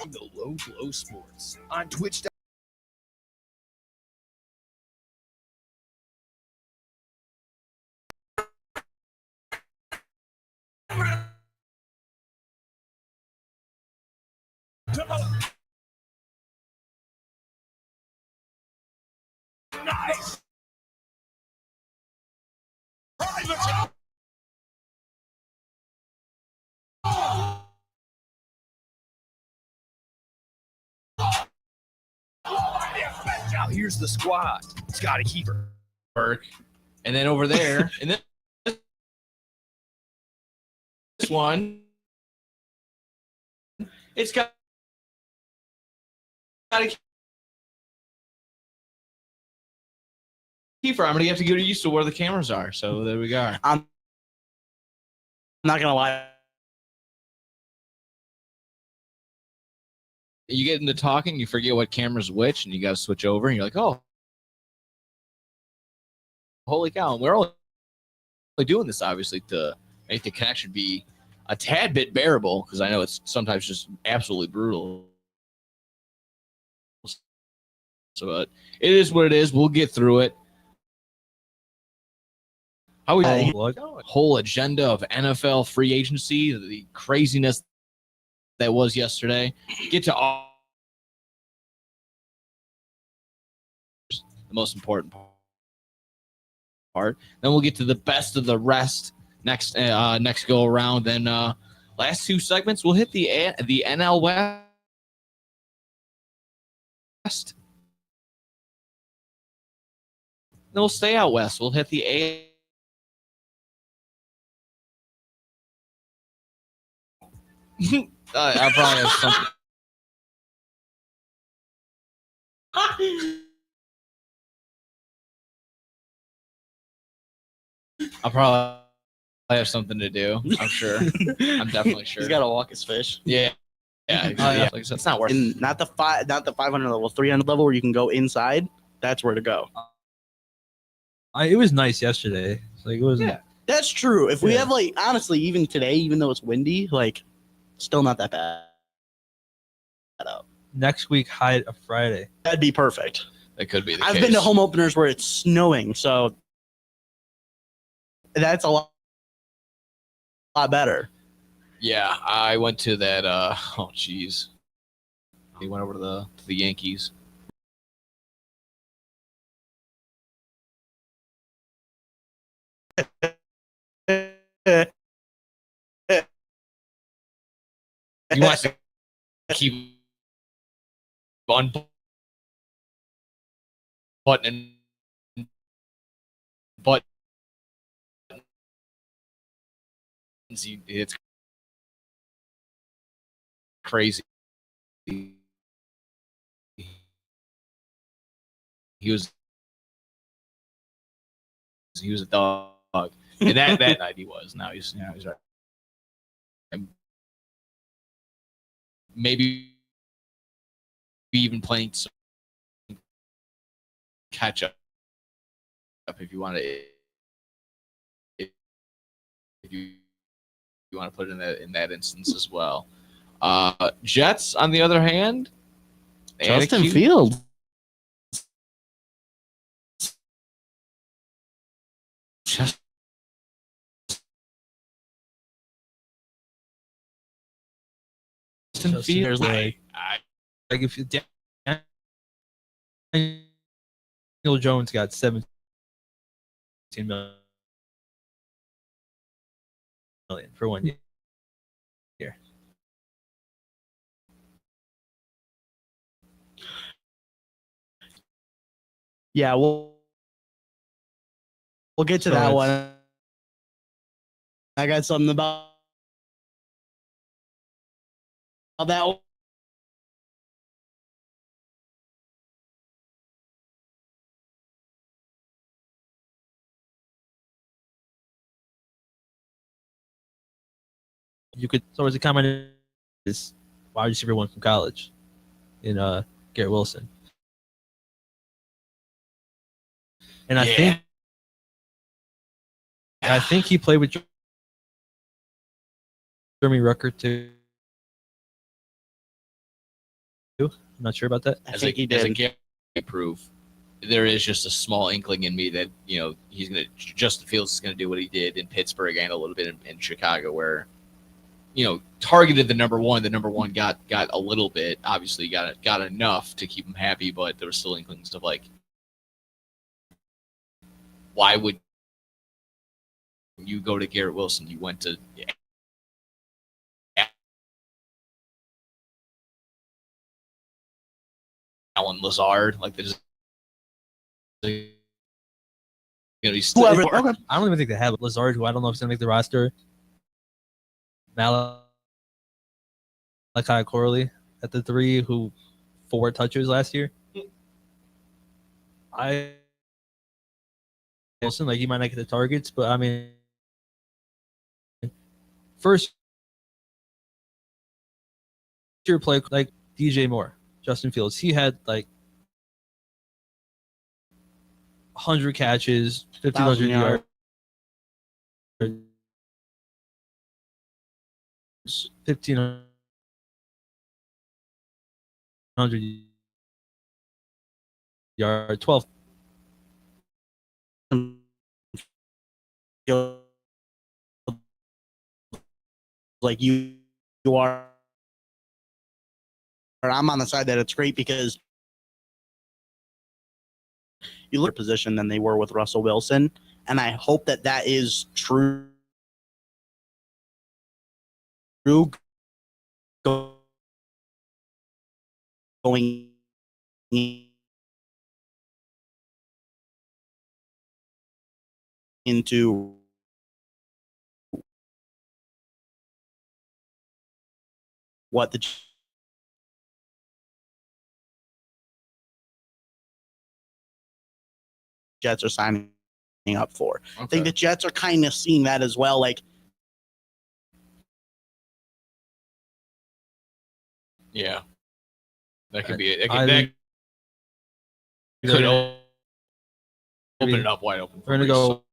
from the Low Blow Sports on Twitch. Nice. Now here's the squad. Scotty Keeper. And then over there, and then this one, it's got a Kiefer. I'm going to have to get used to where the cameras are. So there we go. I'm not going to lie. You get into talking, you forget what camera's which, and you got to switch over, and you're like, oh, holy cow. And we're only doing this, obviously, to make the connection be a tad bit bearable, because I know it's sometimes just absolutely brutal. So it is what it is. We'll get through it. How we whole agenda of NFL free agency, the craziness that was yesterday. Get to all the most important part. Then we'll get to the best of the rest next go around. Then last two segments we'll hit the NL West. Then we'll stay out west. We'll hit the I probably have something. I'll probably have something to do. I'm sure. I'm definitely sure. He's got to walk his fish. Yeah. Yeah. Yeah. Like I said, it's not worth it. And not the 500 level, 300 level where you can go inside. That's where to go. It was nice yesterday. Like it was. Yeah, that's true. If we have honestly, even today, even though it's windy, still not that bad. Next week, high of Friday. That'd be perfect. That could be the I've case. been to home openers where it's snowing, so that's a lot better. Yeah, I went to that. Oh, jeez. He went over to the Yankees. You want to keep on buttoning buttons. It's crazy. He was a dog, and that night he was. Now he's right. And maybe even playing some catch up if you want to. If you want to put it in that instance as well. Jets, on the other hand, Justin Fields. Justin Fields, like if Daniel Jones got 17 million for 1 year. Yeah, we'll get to that one. I got something about that one. You could so as a comment is wide receiver one from college in Garrett Wilson. And I think he played with Jeremy Rucker too. I'm not sure about that. I as think he a did. guarantee proof, there is just a small inkling in me that he's gonna Justin Fields is gonna do what he did in Pittsburgh and a little bit in Chicago, where targeted the number one. The number one got a little bit. Obviously, got enough to keep him happy, but there were still inklings of like, why would you go to Garrett Wilson? You went to Alan Lazard. Like, there's Whoever. Okay. I don't even think they have Lazard, who I don't know if he's gonna make the roster. Malachi Corley at the 3, who 4 touches last year. Wilson, like, he might not get the targets, but I mean, first year play like DJ Moore, Justin Fields, he had like 100 catches, 1,500 yards. 1,500 yards, 12. Like you are. I'm on the side that it's great because you look at position than they were with Russell Wilson, and I hope that is true. Going into what the Jets are signing up for. Okay. I think the Jets are kind of seeing that as well. Like, yeah, that could be it. I That think could they're open it up wide open. We're gonna go.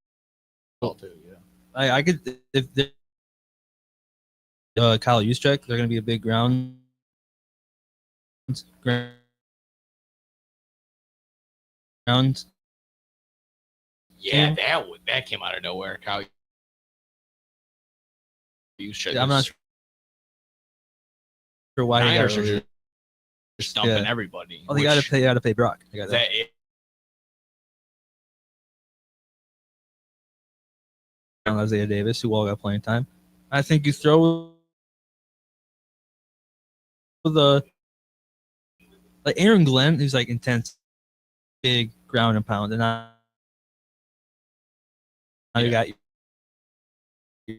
Well, too, yeah. I could if Kyle Juszczyk, they're gonna be a big ground. Yeah, that came out of nowhere. Kyle Juszczyk. I'm not sure why he got Niners are released. just dumping everybody. Oh, they got to pay Brock. They got that. Isaiah Davis, who all got playing time. I think you throw the like Aaron Glenn, who's like intense, big ground and pound, and now you got your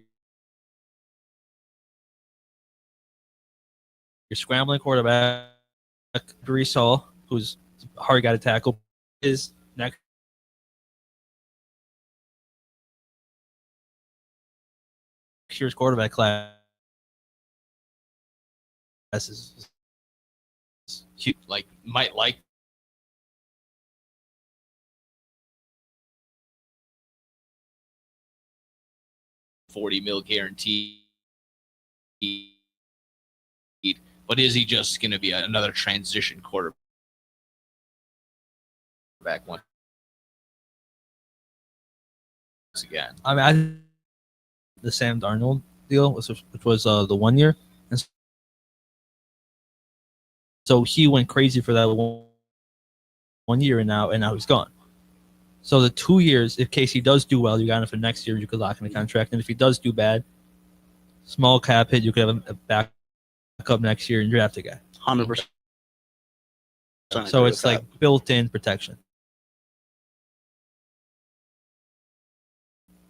scrambling quarterback, Brees Hall, who's a hard guy to tackle, is next year's quarterback class is like might like $40 million guaranteed, but is he just going to be another transition quarterback once again? I mean, the Sam Darnold deal, which was the 1 year, and so he went crazy for that 1 year, and now he's gone. So the 2 years, if Casey does do well, you got him for next year. You could lock in the contract, and if he does do bad, small cap hit, you could have a backup next year and draft a guy. 100%. So it's like built-in protection.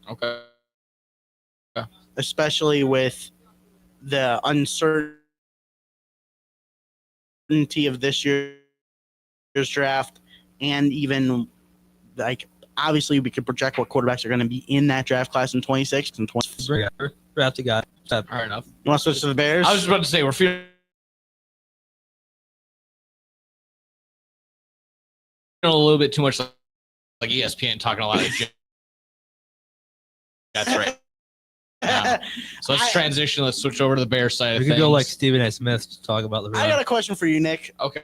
Okay. Especially with the uncertainty of this year's draft, and even like obviously we could project what quarterbacks are going to be in that draft class in 26 and 20. Draft a guy. Fair enough. You want to switch to the Bears? I was just about to say we're feeling a little bit too much like ESPN talking a lot of Jets right Yeah. So let's transition. Let's switch over to the Bears side of We things. could go like Stephen A. Smith to talk about the I got a question for you, Nick. Okay.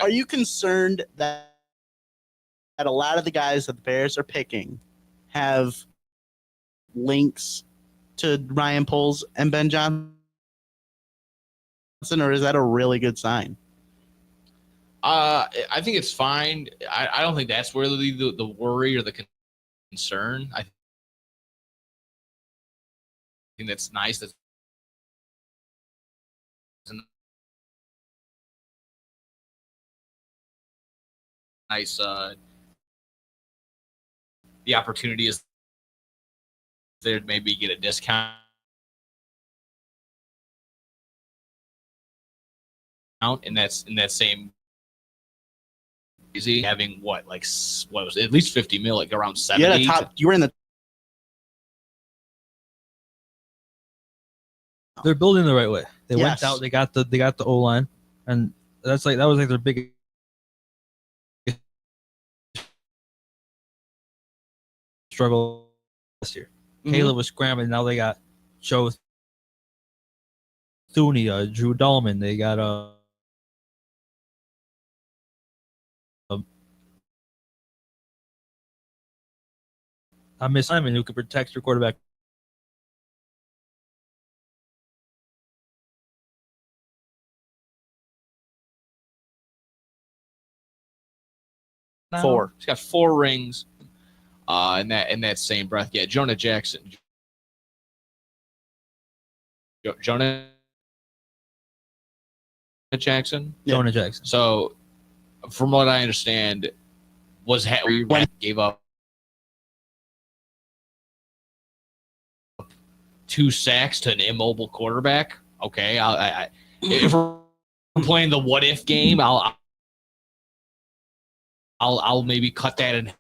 Are you concerned that a lot of the guys that the Bears are picking have links to Ryan Poles and Ben Johnson, or is that a really good sign? I think it's fine. I don't think that's really the worry or the concern. I think that's nice. That's nice. The opportunity is there to maybe get a discount. And that's in that same easy having what was it, at least 50 mil, like around 70. You were in the. They're building the right way. They Yes. went out. They got the O line, and that was like their biggest struggle last year. Mhm. Caleb was scrambling. Now they got Joe Thuney, Drew Dahlman. They got Miss Simon, who can protect your quarterback. Now. 4. He's got 4 rings. In that same breath, yeah, Jonah Jackson. Jonah Jackson. Yeah. Jonah Jackson. So, from what I understand, gave up 2 sacks to an immobile quarterback. Okay, if we're playing the what if game, I'll maybe cut that in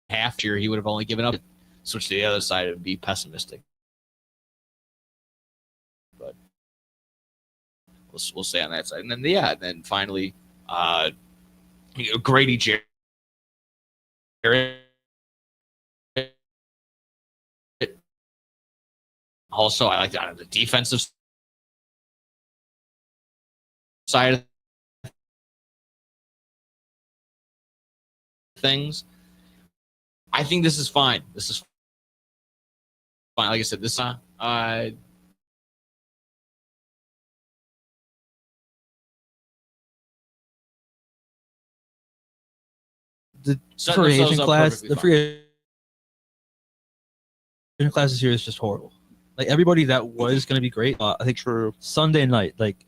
half. Year he would have only given up. Switch to the other side and be pessimistic. But we'll stay on that side, and then finally, Grady Jarrett. Also, I like that on the defensive side of things. I think this is fine. This is fine. Like I said, this The setting free themselves agent up class, perfectly the fine. free agent class this year is just horrible. Like everybody that was going to be great, I think True. Sunday night, like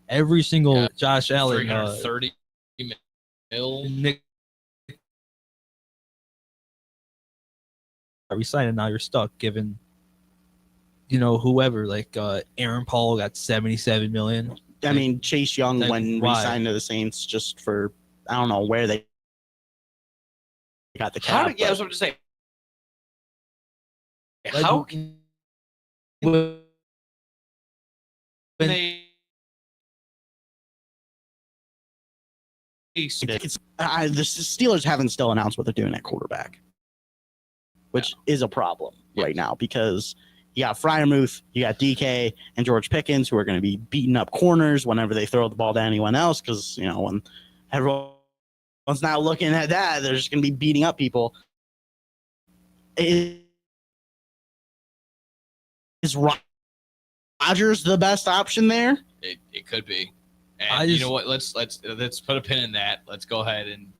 every single Josh Allen, 330 mil. Nick, resigning. Now you're stuck. Given whoever like Aaron Paul got 77 million. I mean, Chase Young, Like, when why? re-signed to the Saints, just for I don't know where they got the How? cap. Yeah, that's but what I'm just saying. Like, How can when they? the Steelers haven't still announced what they're doing at quarterback, which is a problem right now because you got Freiermuth, you got DK, and George Pickens, who are going to be beating up corners whenever they throw the ball to anyone else because, when everyone's not looking at that, they're just going to be beating up people. Is Rodgers the best option there? It could be. And I you just- know what? Let's put a pin in that. Let's go ahead and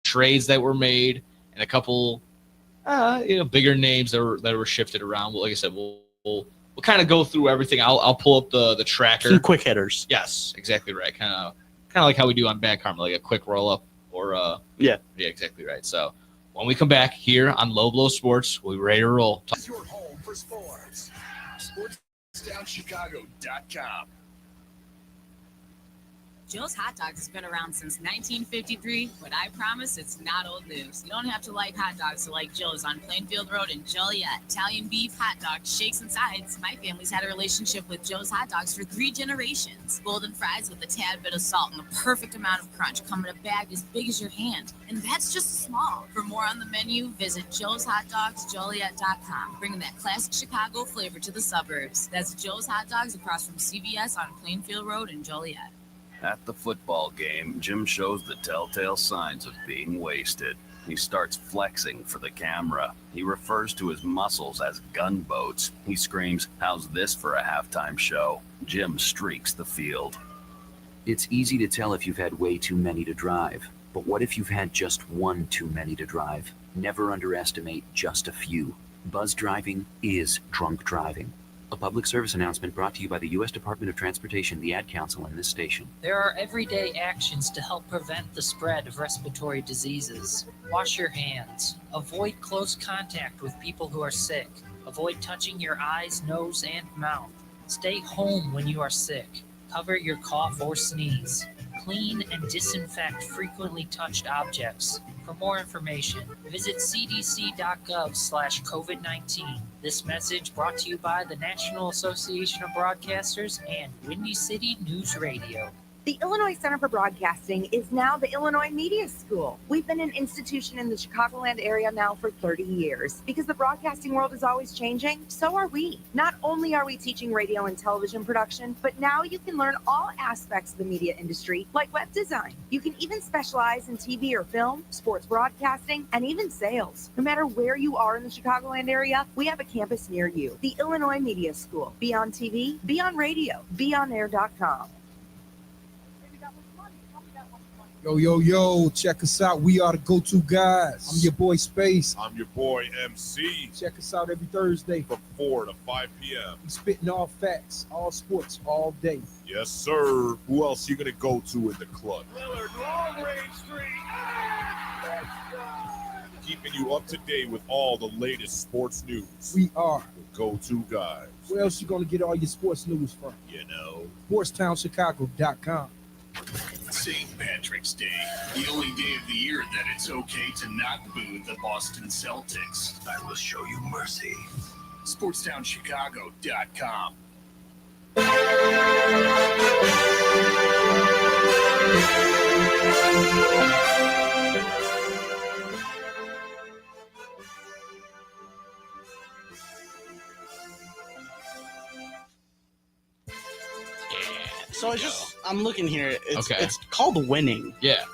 trades that were made and a couple bigger names that were shifted around. Well, like I said, we'll kind of go through everything. I'll pull up the tracker. Some quick hitters. Yes, exactly right. Kind of like how we do on Bad Karma, like a quick roll up or Yeah, exactly right. So when we come back here on Low Blow Sports, we'll be ready to roll. It's your home for sports. SportsDownChicago.com. Joe's Hot Dogs has been around since 1953, but I promise it's not old news. You don't have to like hot dogs to like Joe's on Plainfield Road in Joliet. Italian beef, hot dogs, shakes, and sides. My family's had a relationship with Joe's Hot Dogs for 3 generations. Golden fries with a tad bit of salt and the perfect amount of crunch come in a bag as big as your hand. And that's just small. For more on the menu, visit joeshotdogsjoliet.com, bringing that classic Chicago flavor to the suburbs. That's Joe's Hot Dogs across from CVS on Plainfield Road in Joliet. At the football game, Jim shows the telltale signs of being wasted. He starts flexing for the camera. He refers to his muscles as gunboats. He screams, "How's this for a halftime show?" Jim streaks the field. It's easy to tell if you've had way too many to drive. But what if you've had just one too many to drive? Never underestimate just a few. Buzz driving is drunk driving. A public service announcement brought to you by the U.S. Department of Transportation, the Ad Council, and this station. There are everyday actions to help prevent the spread of respiratory diseases. Wash your hands. Avoid close contact with people who are sick. Avoid touching your eyes, nose, and mouth. Stay home when you are sick. Cover your cough or sneeze. Clean and disinfect frequently touched objects. For more information, visit cdc.gov/COVID-19. This message brought to you by the National Association of Broadcasters and Windy City News Radio. The Illinois Center for Broadcasting is now the Illinois Media School. We've been an institution in the Chicagoland area now for 30 years. Because the broadcasting world is always changing, so are we. Not only are we teaching radio and television production, but now you can learn all aspects of the media industry, like web design. You can even specialize in TV or film, sports broadcasting, and even sales. No matter where you are in the Chicagoland area, we have a campus near you. The Illinois Media School. Be on TV, be on radio, beonair.com. Yo, check us out. We are the go-to guys. I'm your boy Space. I'm your boy MC. Check us out every Thursday from 4 to 5 p.m. We spitting all facts, all sports, all day. Yes, sir. Who else you gonna go to in the club? Willard, Long Range Street. Keeping you up to date with all the latest sports news. We are the go-to guys. Where else you gonna get all your sports news from? You know, SportsTownChicago.com. St. Patrick's Day, the only day of the year that it's okay to not boo the Boston Celtics. I will show you mercy. SportsTownChicago.com. So I'm looking here. It's Okay. It's called winning. Yeah.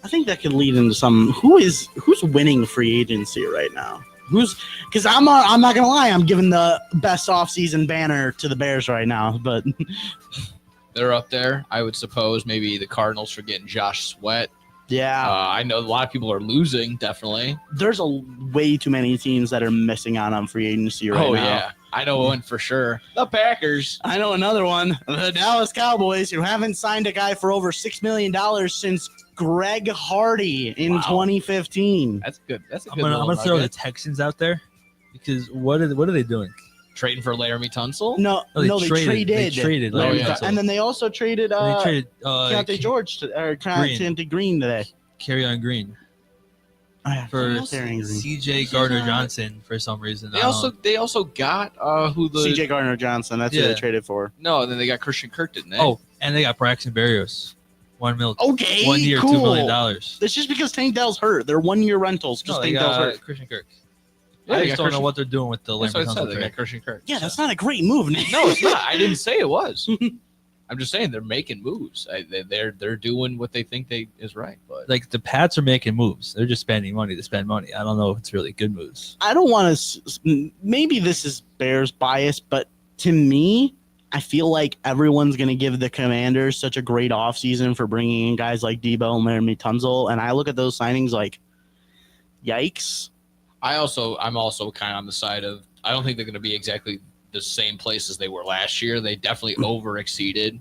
I think that could lead into some. Who's winning free agency right now? Because I'm not gonna lie, I'm giving the best offseason banner to the Bears right now, but They're up there. I would suppose maybe the Cardinals for getting Josh Sweat. yeah, I know a lot of people are losing. Definitely. there's way too many teams that are missing out on free agency right now. Yeah, I know one for sure. The Packers. I know another one, the Dallas Cowboys, who haven't signed a guy for over $6 million since Greg Hardy in 2015. That's good. That's a I'm good. gonna throw the Texans out there because what are they doing? Trading for Laramie Tunsil? No, they traded. They traded. Larry yeah. Tunsil. And then they also traded They traded Keontae George Keontae Green today. Carry-on Green for CJ Gardner-Johnson for some reason. They also got who the CJ Gardner-Johnson. That's who they traded for. No, then they got Christian Kirk, didn't they? Oh, and they got Braxton Berrios. $1 million. Okay, 1 year, cool. $2 million. It's just because Tank Dell's hurt. They're 1 year rentals. Just Tank Dell's hurt. Christian Kirk. Yeah, I they just got don't know Christian- what they're doing with the That's what I Lambert said. Tunsil They got trade. Christian Kirk. Yeah, that's not a great move, Nick. No, it's not. I didn't say it was. I'm just saying they're making moves. They're doing what they think is right. But Like the Pats are making moves. They're just spending money to spend money. I don't know if it's really good moves. I don't want to. Maybe this is Bears bias, but to me, I feel like everyone's going to give the Commanders such a great offseason for bringing in guys like Debo and Laramie Tunsil. And I look at those signings like, yikes. I'm also kind of on the side of I don't think they're going to be exactly the same place as they were last year. They definitely over-exceeded.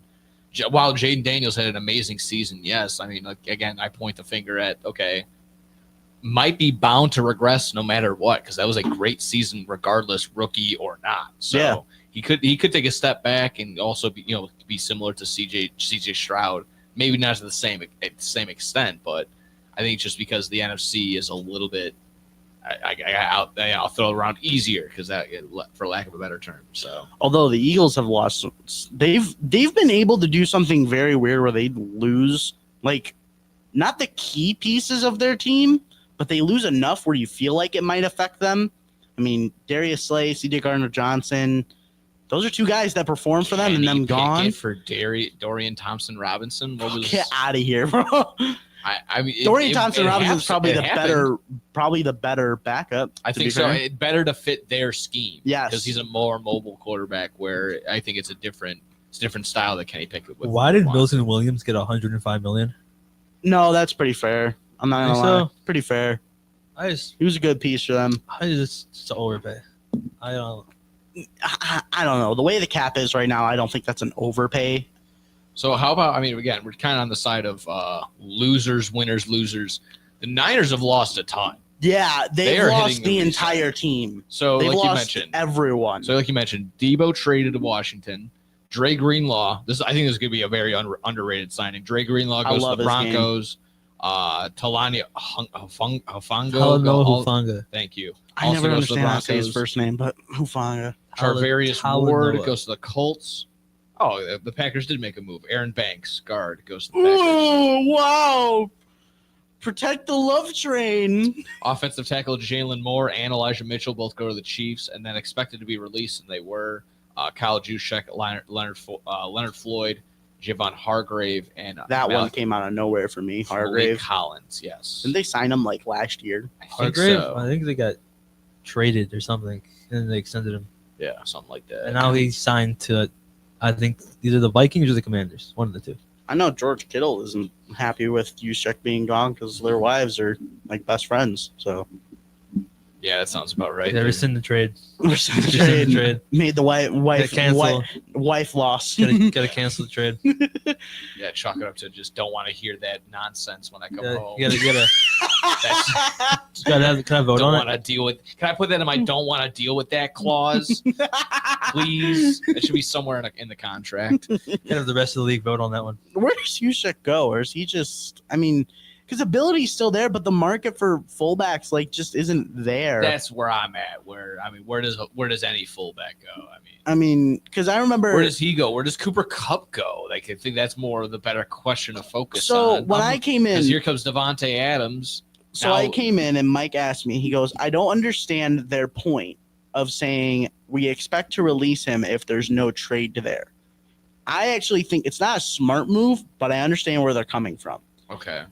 While Jaden Daniels had an amazing season, yes. I mean, like, again, I point the finger at, okay, might be bound to regress no matter what because that was a great season regardless, rookie or not. So he could take a step back and also be similar to CJ Stroud. Maybe not to the same extent, but I think just because the NFC is a little bit, I'll throw around easier because that, for lack of a better term. So although the Eagles have lost, they've been able to do something very weird where they lose like not the key pieces of their team, but they lose enough where you feel like it might affect them. I mean, Darius Slay, C.J. Gardner-Johnson, those are two guys that perform for them, and them gone. For Dorian Thompson-Robinson, Get out of here, bro. I mean, Dorian Thompson-Robinson is probably the better backup. I think so. It's better to fit their scheme. Yes, because he's a more mobile quarterback. Where I think it's a different style that Kenny Pickett would. Why did Milton Williams get $105 million? No, that's pretty fair. I'm not gonna lie. Pretty fair. He was a good piece for them. It's overpay. I don't know. The way the cap is right now, I don't think that's an overpay. So how about, I mean, again, we're kind of on the side of losers, winners, losers. The Niners have lost a ton. Yeah, they've lost the entire team. So they've like lost you mentioned, everyone. So like you mentioned, Debo traded to Washington. Dre Greenlaw, I think this is going to be a very underrated signing. Dre Greenlaw goes to the Broncos. Talani Hufanga. Thank you. I never understand how to say his first name, but Hufanga. Charvarius Ward goes to the Colts. Oh, the Packers did make a move. Aaron Banks, guard, goes to the Packers. Oh, wow. Protect the love train. Offensive tackle Jalen Moore and Elijah Mitchell both go to the Chiefs, and then expected to be released, and they were. Kyle Juszczyk, Leonard Floyd, Javon Hargrave, and that one came out of nowhere for me. Hargrave Collins, yes. Didn't they sign him like last year? Hargrave, so. I think they got traded or something, and then they extended him. Yeah, something like that. And now he's signed to, I think, either the Vikings or the Commanders, one of the two. I know George Kittle isn't happy with Juszczyk being gone because their wives are like best friends. So. Yeah, that sounds about right. They rescind the trade. Trade. Made the wife loss. Gotta cancel the trade. Yeah, chalk it up to just don't want to hear that nonsense when I come home. You gotta can I vote on it? Can I put that in my don't want to deal with that clause? Please. It should be somewhere in the contract. Kind of the rest of the league vote on that one. Where does Juszczyk go? Or is he just, I mean, because ability's still there, but the market for fullbacks just isn't there. That's where I'm at. Where does any fullback go? I mean, because I remember, where does he go? Where does Cooper Kupp go? I think that's more of the better question to focus on. So when I came in, because here comes Davante Adams. So I came in and Mike asked me. He goes, "I don't understand their point of saying we expect to release him if there's no trade there." I actually think it's not a smart move, but I understand where they're coming from. Okay.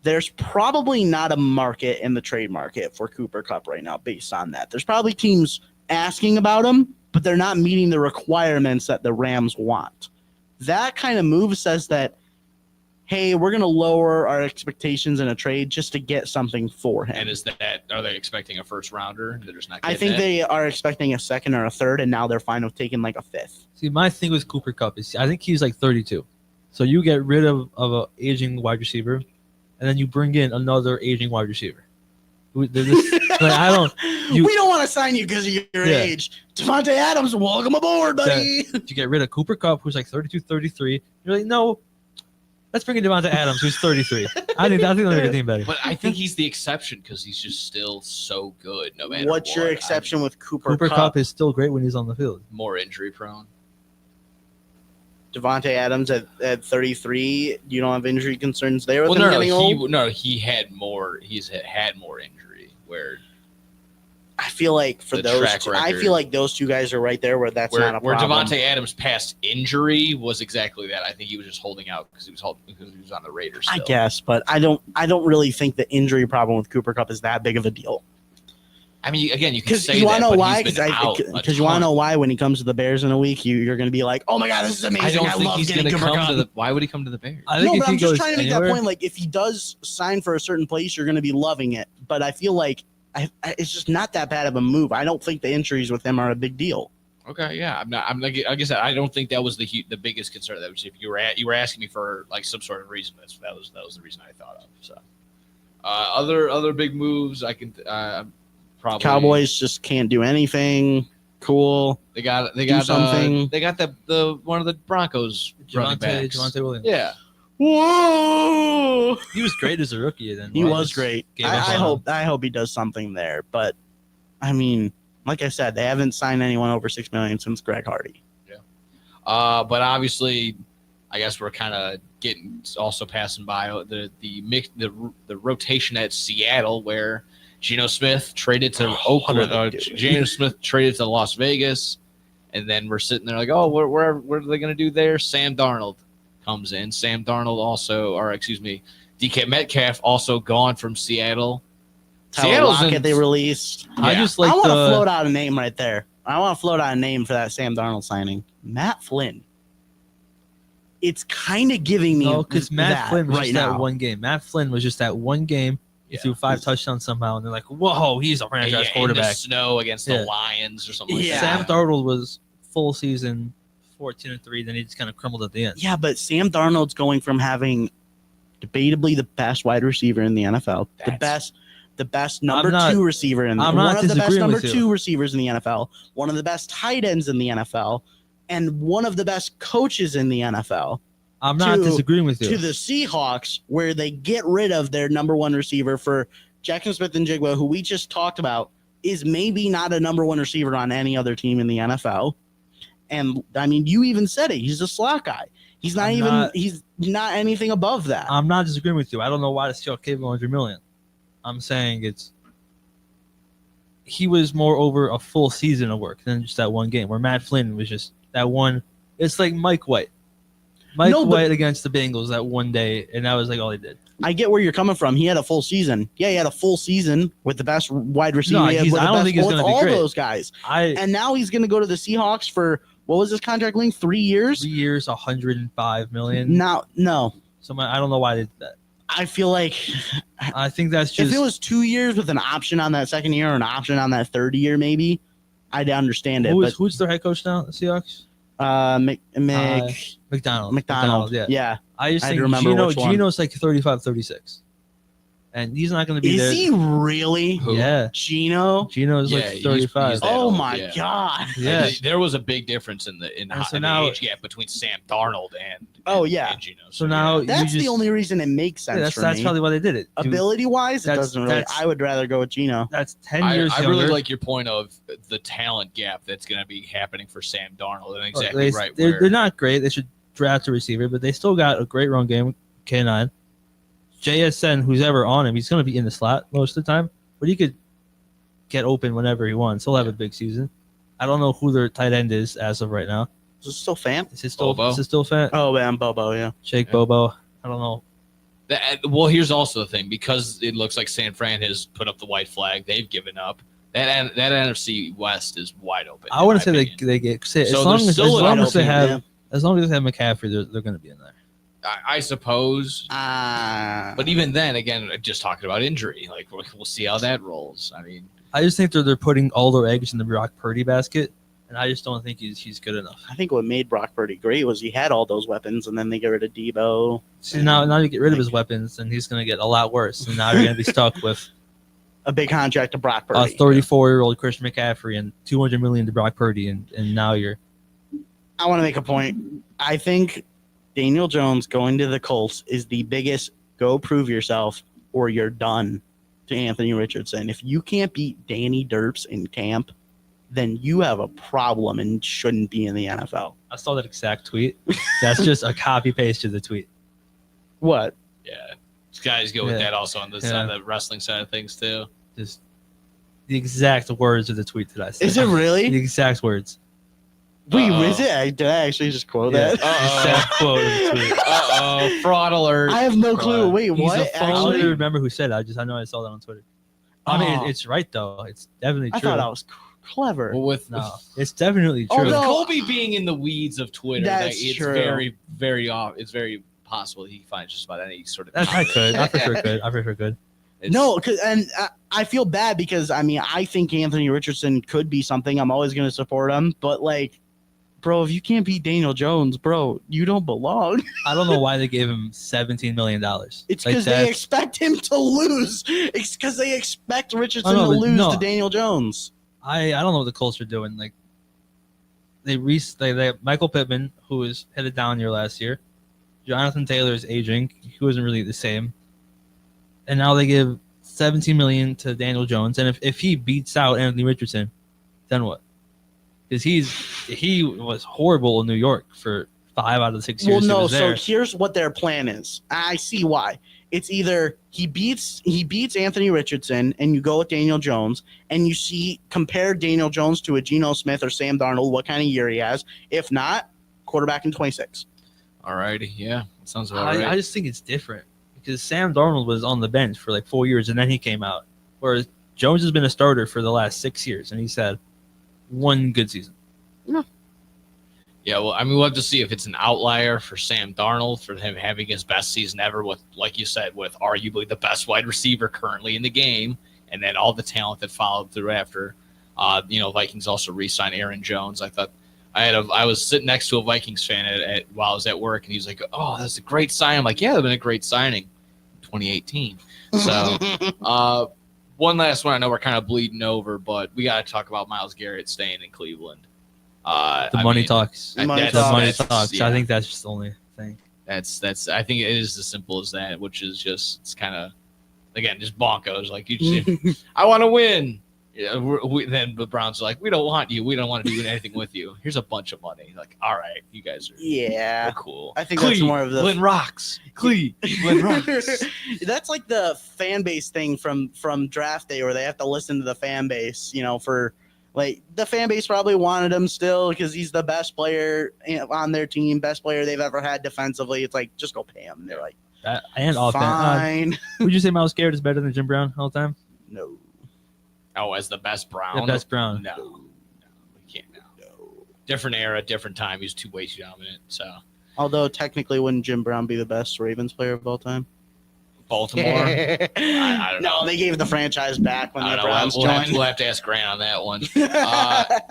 There's probably not a market in the trade market for Cooper Kupp right now based on that. There's probably teams asking about him, but they're not meeting the requirements that the Rams want. That kind of move says that, hey, we're going to lower our expectations in a trade just to get something for him. And are they expecting a first rounder? They're just not. I think they are expecting a second or a third, and now they're fine with taking like a fifth. See, my thing with Cooper Kupp is I think he's like 32. So you get rid of an aging wide receiver, and then you bring in another aging wide receiver. We don't want to sign you because of your age. Davante Adams, welcome aboard, buddy. You get rid of Cooper Kupp, who's like 32, 33. You're like, no, let's bring in Davante Adams, who's 33. I think they'll make a team better. But I think he's the exception because he's just still so good no matter what. What's your exception with Cooper Kupp? Cooper Kupp is still great when he's on the field. More injury prone. Davante Adams at 33, you don't have injury concerns there with him getting old? He had more. He's had more injury. Where I feel like those two guys are right there where that's not a problem. Where Davante Adams' past injury was exactly that. I think he was just holding out because he was on the Raiders. Still. I guess, but I don't really think the injury problem with Cooper Kupp is that big of a deal. I mean, again, you can say you that, know but why? Because you want to know why when he comes to the Bears in a week, you're going to be like, oh my God, this is amazing. I love getting Cooper Kupp. Why would he come to the Bears? But I'm just trying to make that point. Like, if he does sign for a certain place, you're going to be loving it. But I feel like it's just not that bad of a move. I don't think the injuries with him are a big deal. Okay, yeah, like I said, I don't think that was the biggest concern. That was if you were asking me for like some sort of reason. That was the reason I thought of. So, other big moves I can. Probably. Cowboys just can't do anything. Cool. They got something. they got the one of the Broncos running backs. Javonte Williams. Yeah. Whoa! He was great as a rookie. Then He was great. Gave up I on him. I hope he does something there. But I mean, like I said, they haven't signed anyone over $6 million since Greg Hardy. But obviously, I guess we're kind of getting also passing by the rotation at Seattle, where Geno Smith traded to Oakland. Geno Smith traded to Las Vegas, and then we're sitting there like, oh, what are they going to do there? Sam Darnold comes in. Sam Darnold DK Metcalf also gone from Seattle. Tyler Lockett they released. Yeah. I just like I want to the float out a name right there. I want to float out a name for that Sam Darnold signing. Matt Flynn. It's kind of giving me because Matt Flynn was right just now. that one game. Matt Flynn was just that one game. He threw 5 touchdowns somehow, and they're like, "Whoa, he's a franchise in quarterback." the snow against the Lions or something like that. Sam Darnold was full season 14-3. Then he just kind of crumbled at the end. Yeah, but Sam Darnold's going from having debatably the best wide receiver in the NFL, the best number 2 receiver in I'm one not of the best disagreeing number with you. 2 receivers in the NFL, one of the best tight ends in the NFL, and one of the best coaches in the NFL. I'm not disagreeing with you. To the Seahawks, where they get rid of their number 1 receiver for Jackson Smith and Jigba, who we just talked about, is maybe not a number 1 receiver on any other team in the NFL. And I mean, you even said it. He's a slot guy. He's he's not anything above that. I'm not disagreeing with you. I don't know why the Seahawks gave him $100 million. I'm saying he was more over a full season of work than just that one game, where Matt Flynn was just that one. It's like Mike White. White against the Bengals that one day, and that was like all he did. I get where you're coming from. He had a full season. Yeah, he had a full season with the best wide receiver. No, he had with I don't think he's with going to be all great. those guys. And now he's going to go to the Seahawks for, what was his contract length? 3 years? 3 years, $105 million. No. So I don't know why they did that. I feel like I think that's just if it was 2 years with an option on that second year or an option on that third year, maybe I'd understand it. Who's their head coach now? The Seahawks. McDonald. Yeah. I just think remember Geno's like 35-36, and he's not going to be there. Is he really? Who? Yeah, Geno's like 35. he's that Oh old, my god! Yeah, there was a big difference in the age gap between Sam Darnold and Geno. So now that's the only reason it makes sense. That's me. probably why they did it. Ability wise, it doesn't really. I would rather go with Geno. That's 10 years. I really like your point of the talent gap that's going to be happening for Sam Darnold. And exactly right. They're not great. They should draft a receiver, but they still got a great run game. K9, JSN, who's ever on him, he's going to be in the slot most of the time, but he could get open whenever he wants. He'll have a big season. I don't know who their tight end is as of right now. Is it still Fant? Is it still Fant? Oh man, Bobo, yeah. Jake Bobo. I don't know. Well, here's also the thing, because it looks like San Fran has put up the white flag. They've given up. That NFC West is wide open. I wouldn't say they get as long as they have McCaffrey, they're going to be in there. I suppose. But even then, again, just talking about injury, like we'll see how that rolls. I mean, I just think they're putting all their eggs in the Brock Purdy basket, and I just don't think he's good enough. I think what made Brock Purdy great was he had all those weapons, and then they get rid of Debo. See, now you get rid of his weapons, and he's going to get a lot worse, and now you're going to be stuck with a big contract to Brock Purdy, a 34-year-old Christian McCaffrey, and $200 million to Brock Purdy, and now you're. I want to make a point. I think Daniel Jones going to the Colts is the biggest go prove yourself or you're done to Anthony Richardson. If you can't beat Danny Derps in camp, then you have a problem and shouldn't be in the NFL. I saw that exact tweet. That's just a copy paste of the tweet. What? Yeah. Guys go with that also on the wrestling side of things too. Just the exact words of the tweet that I said. Is it really? The exact words. Wait, is it? Did I actually just quote that? Exact quote of the tweet. Fraud alert. I have no clue. Wait, He's what? I don't even remember who said it. I know I saw that on Twitter. I mean, it's right though. It's definitely true. I thought I was clever. Well, it's definitely true. With Kobe being in the weeds of Twitter, it's true. It's very possible he finds just about any sort of. I for sure could. No, and I feel bad because I think Anthony Richardson could be something. I'm always going to support him, but bro, if you can't beat Daniel Jones, bro, you don't belong. I don't know why they gave him $17 million. It's because they expect him to lose. It's because they expect Richardson to lose to Daniel Jones. I don't know what the Colts are doing. they have Michael Pittman, who was headed down year last year. Jonathan Taylor is aging. He wasn't really the same. And now they give $17 million to Daniel Jones. And if he beats out Anthony Richardson, then what? Because he was horrible in New York for 5 out of the 6 years. Well, no. He was there. So here's what their plan is. I see why. It's either he beats Anthony Richardson, and you go with Daniel Jones, and you compare Daniel Jones to a Geno Smith or Sam Darnold, what kind of year he has. If not, quarterback in 26. All righty. Yeah. That sounds about right. I just think it's different because Sam Darnold was on the bench for like 4 years and then he came out. Whereas Jones has been a starter for the last 6 years and he's had one good season. Yeah, well, I mean, we'll have to see if it's an outlier for Sam Darnold, for him having his best season ever with, like you said, with arguably the best wide receiver currently in the game, and then all the talent that followed through after. Vikings also re-signed Aaron Jones. I thought I was sitting next to a Vikings fan while I was at work, and he's like, "Oh, that's a great sign." I'm like, "Yeah, it's been a great signing, 2018." So, one last one. I know we're kind of bleeding over, but we got to talk about Myles Garrett staying in Cleveland. Money talks. Money talks. Yeah. I think that's just the only thing. That's. I think it is as simple as that, which is just it's kind of, again, just bonkos. Like you just, I want to win. Yeah, then the Browns are like, we don't want you. We don't want to do anything with you. Here's a bunch of money. Like, all right, you guys are we're cool. I think that's more of the Glen Rocks. Glen Rocks. That's like the fan base thing from draft day where they have to listen to the fan base. For like the fan base probably wanted him still because he's the best player on their team, best player they've ever had defensively. It's like just go pay him. They're like, and offense. Fine. Would you say Myles Garrett is better than Jim Brown all the time? No. Oh, as the best Brown? The best Brown. No, we can't. No. Different era, different time. He's way too dominant. So, although technically, wouldn't Jim Brown be the best Ravens player of all time? Baltimore. I don't know. No, they gave the franchise back when the Browns we'll joined. We'll have to ask Grant on that one.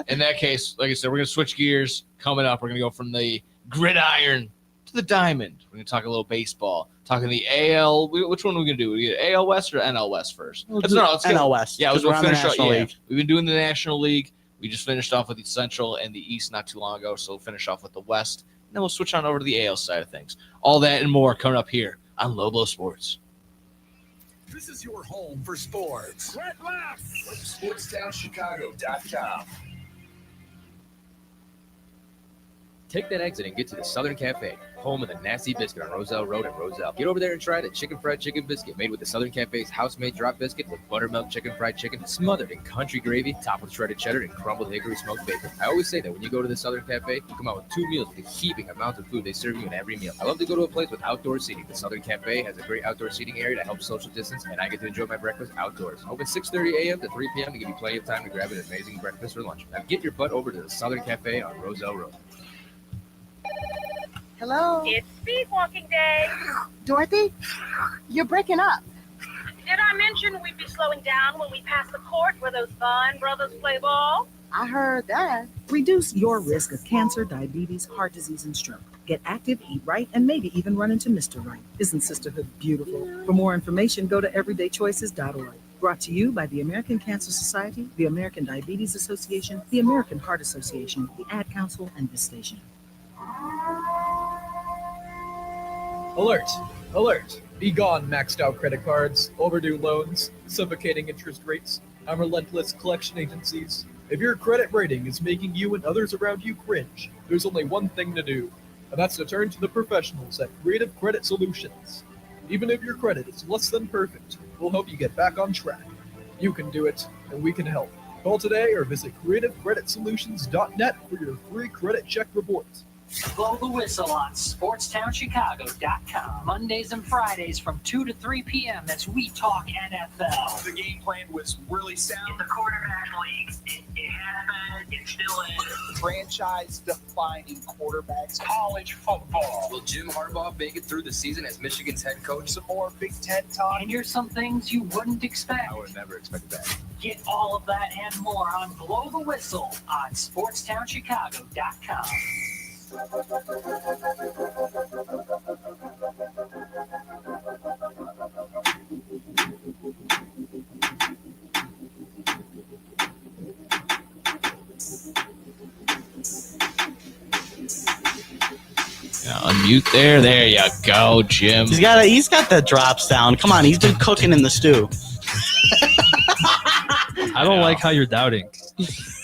In that case, like I said, we're going to switch gears. Coming up, we're going to go from the gridiron to the diamond. We're going to talk a little baseball. Talking the AL. Which one are we going to do? We get AL West or NL West first? Let's NL West. Yeah, we'll finish off. Yeah, we've been doing the National League. We just finished off with the Central and the East not too long ago, so we'll finish off with the West. And then we'll switch on over to the AL side of things. All that and more coming up here on Lobo Sports. This is your home for sports. Red Left. SportsTownChicago.com. Take that exit and get to the Southern Cafe, home of the Nasty Biscuit on Roselle Road in Roselle. Get over there and try the chicken fried chicken biscuit made with the Southern Cafe's house-made drop biscuit with buttermilk chicken fried chicken smothered in country gravy, topped with shredded cheddar and crumbled hickory smoked bacon. I always say that when you go to the Southern Cafe, you come out with 2 meals with a heaping amount of food they serve you in every meal. I love to go to a place with outdoor seating. The Southern Cafe has a great outdoor seating area to help social distance, and I get to enjoy my breakfast outdoors. Open 6:30 a.m. to 3 p.m. to give you plenty of time to grab an amazing breakfast or lunch. Now get your butt over to the Southern Cafe on Roselle Road. Hello? It's Speed Walking Day. Dorothy? You're breaking up. Did I mention we'd be slowing down when we pass the court where those fine brothers play ball? I heard that. Reduce your risk of cancer, diabetes, heart disease, and stroke. Get active, eat right, and maybe even run into Mr. Right. Isn't sisterhood beautiful? For more information, go to everydaychoices.org. Brought to you by the American Cancer Society, the American Diabetes Association, the American Heart Association, the Ad Council, and this station. Alert! Alert! Be gone, maxed out credit cards, overdue loans, suffocating interest rates, and relentless collection agencies. If your credit rating is making you and others around you cringe, there's only one thing to do, and that's to turn to the professionals at Creative Credit Solutions. Even if your credit is less than perfect, we'll help you get back on track. You can do it, and we can help. Call today or visit creativecreditsolutions.net for your free credit check report. Blow the whistle on SportsTownChicago.com. Mondays and Fridays from 2 to 3 p.m. as we talk NFL. The game plan was really sound. In the quarterback league, it happened, it still is. Franchise-defining quarterbacks. College football. Will Jim Harbaugh make it through the season as Michigan's head coach? Some more Big Ten talk. And here's some things you wouldn't expect. I would never expect that. Get all of that and more on Blow the Whistle on SportsTownChicago.com. mute there. There you go, Jim. He's got the drops down. Come on, he's been cooking in the stew. I don't like how you're doubting,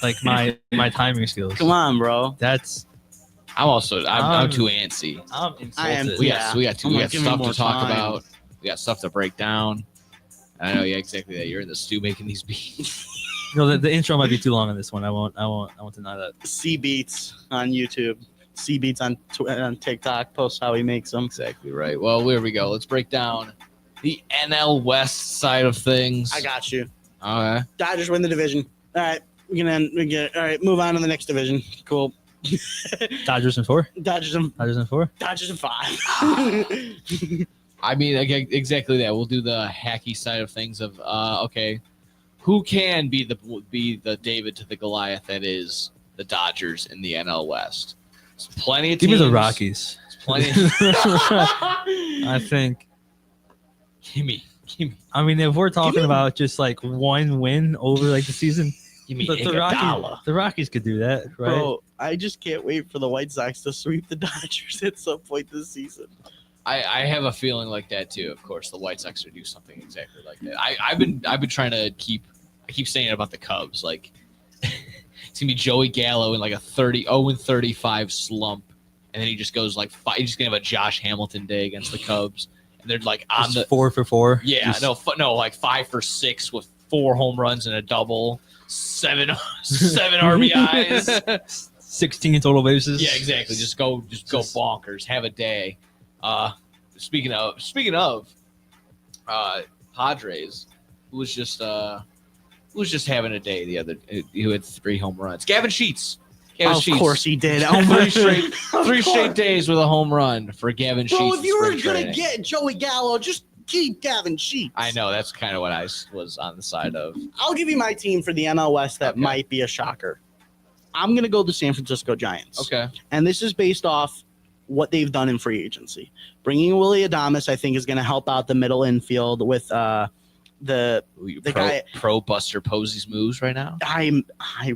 like my timing skills. Come on, bro. I'm too antsy. I'm insulted. I am. We Yeah. got I'm like, stuff give me to more talk time. about. We got stuff to break down. I know, yeah, exactly that. You're in the stew making these beats. No, the intro might be too long on this one. I won't deny that. C Beats on YouTube. C Beats on TikTok. Post how he makes them. Exactly right. Well, here we go. Let's break down the NL West side of things. I got you. Okay. Dodgers win the division. All right, all right. Move on to the next division. Cool. Dodgers in 4. Dodgers in 4. Dodgers in 5. I mean, exactly that. We'll do the hacky side of things. Of okay, who can be the David to the Goliath that is the Dodgers in the NL West? There's plenty of teams. Give me the Rockies. There's plenty. I think. Give me. I mean, if we're talking about just like one win over like the season, Give me the Rockies could do that, right? Bro, I just can't wait for the White Sox to sweep the Dodgers at some point this season. I have a feeling like that too. Of course, the White Sox will do something exactly like that. I've been trying to keep saying it about the Cubs. Like it's gonna be Joey Gallo in like a 0-35 slump, and then he just goes like he's just gonna have a Josh Hamilton day against the Cubs, and they're like on Just the 4 for 4. yeah no like 5 for 6 with 4 home runs and a double, 7 RBIs. 16 total bases. Yeah, exactly. Just go bonkers. Have a day. Speaking of Padres, who was just having a day the other. Who had 3 home runs? Gavin Sheets. Of course he did. Three straight days with a home run for Gavin Sheets. Bro, if in you were spring gonna training. get Joey Gallo, just keep Gavin Sheets. I know that's kind of what I was on the side of. I'll give you my team for the NL West that might be a shocker. I'm going to go the San Francisco Giants. Okay. And this is based off what they've done in free agency. Bringing Willie Adames, I think, is going to help out the middle infield with the guy. Pro Buster Posey's moves right now. I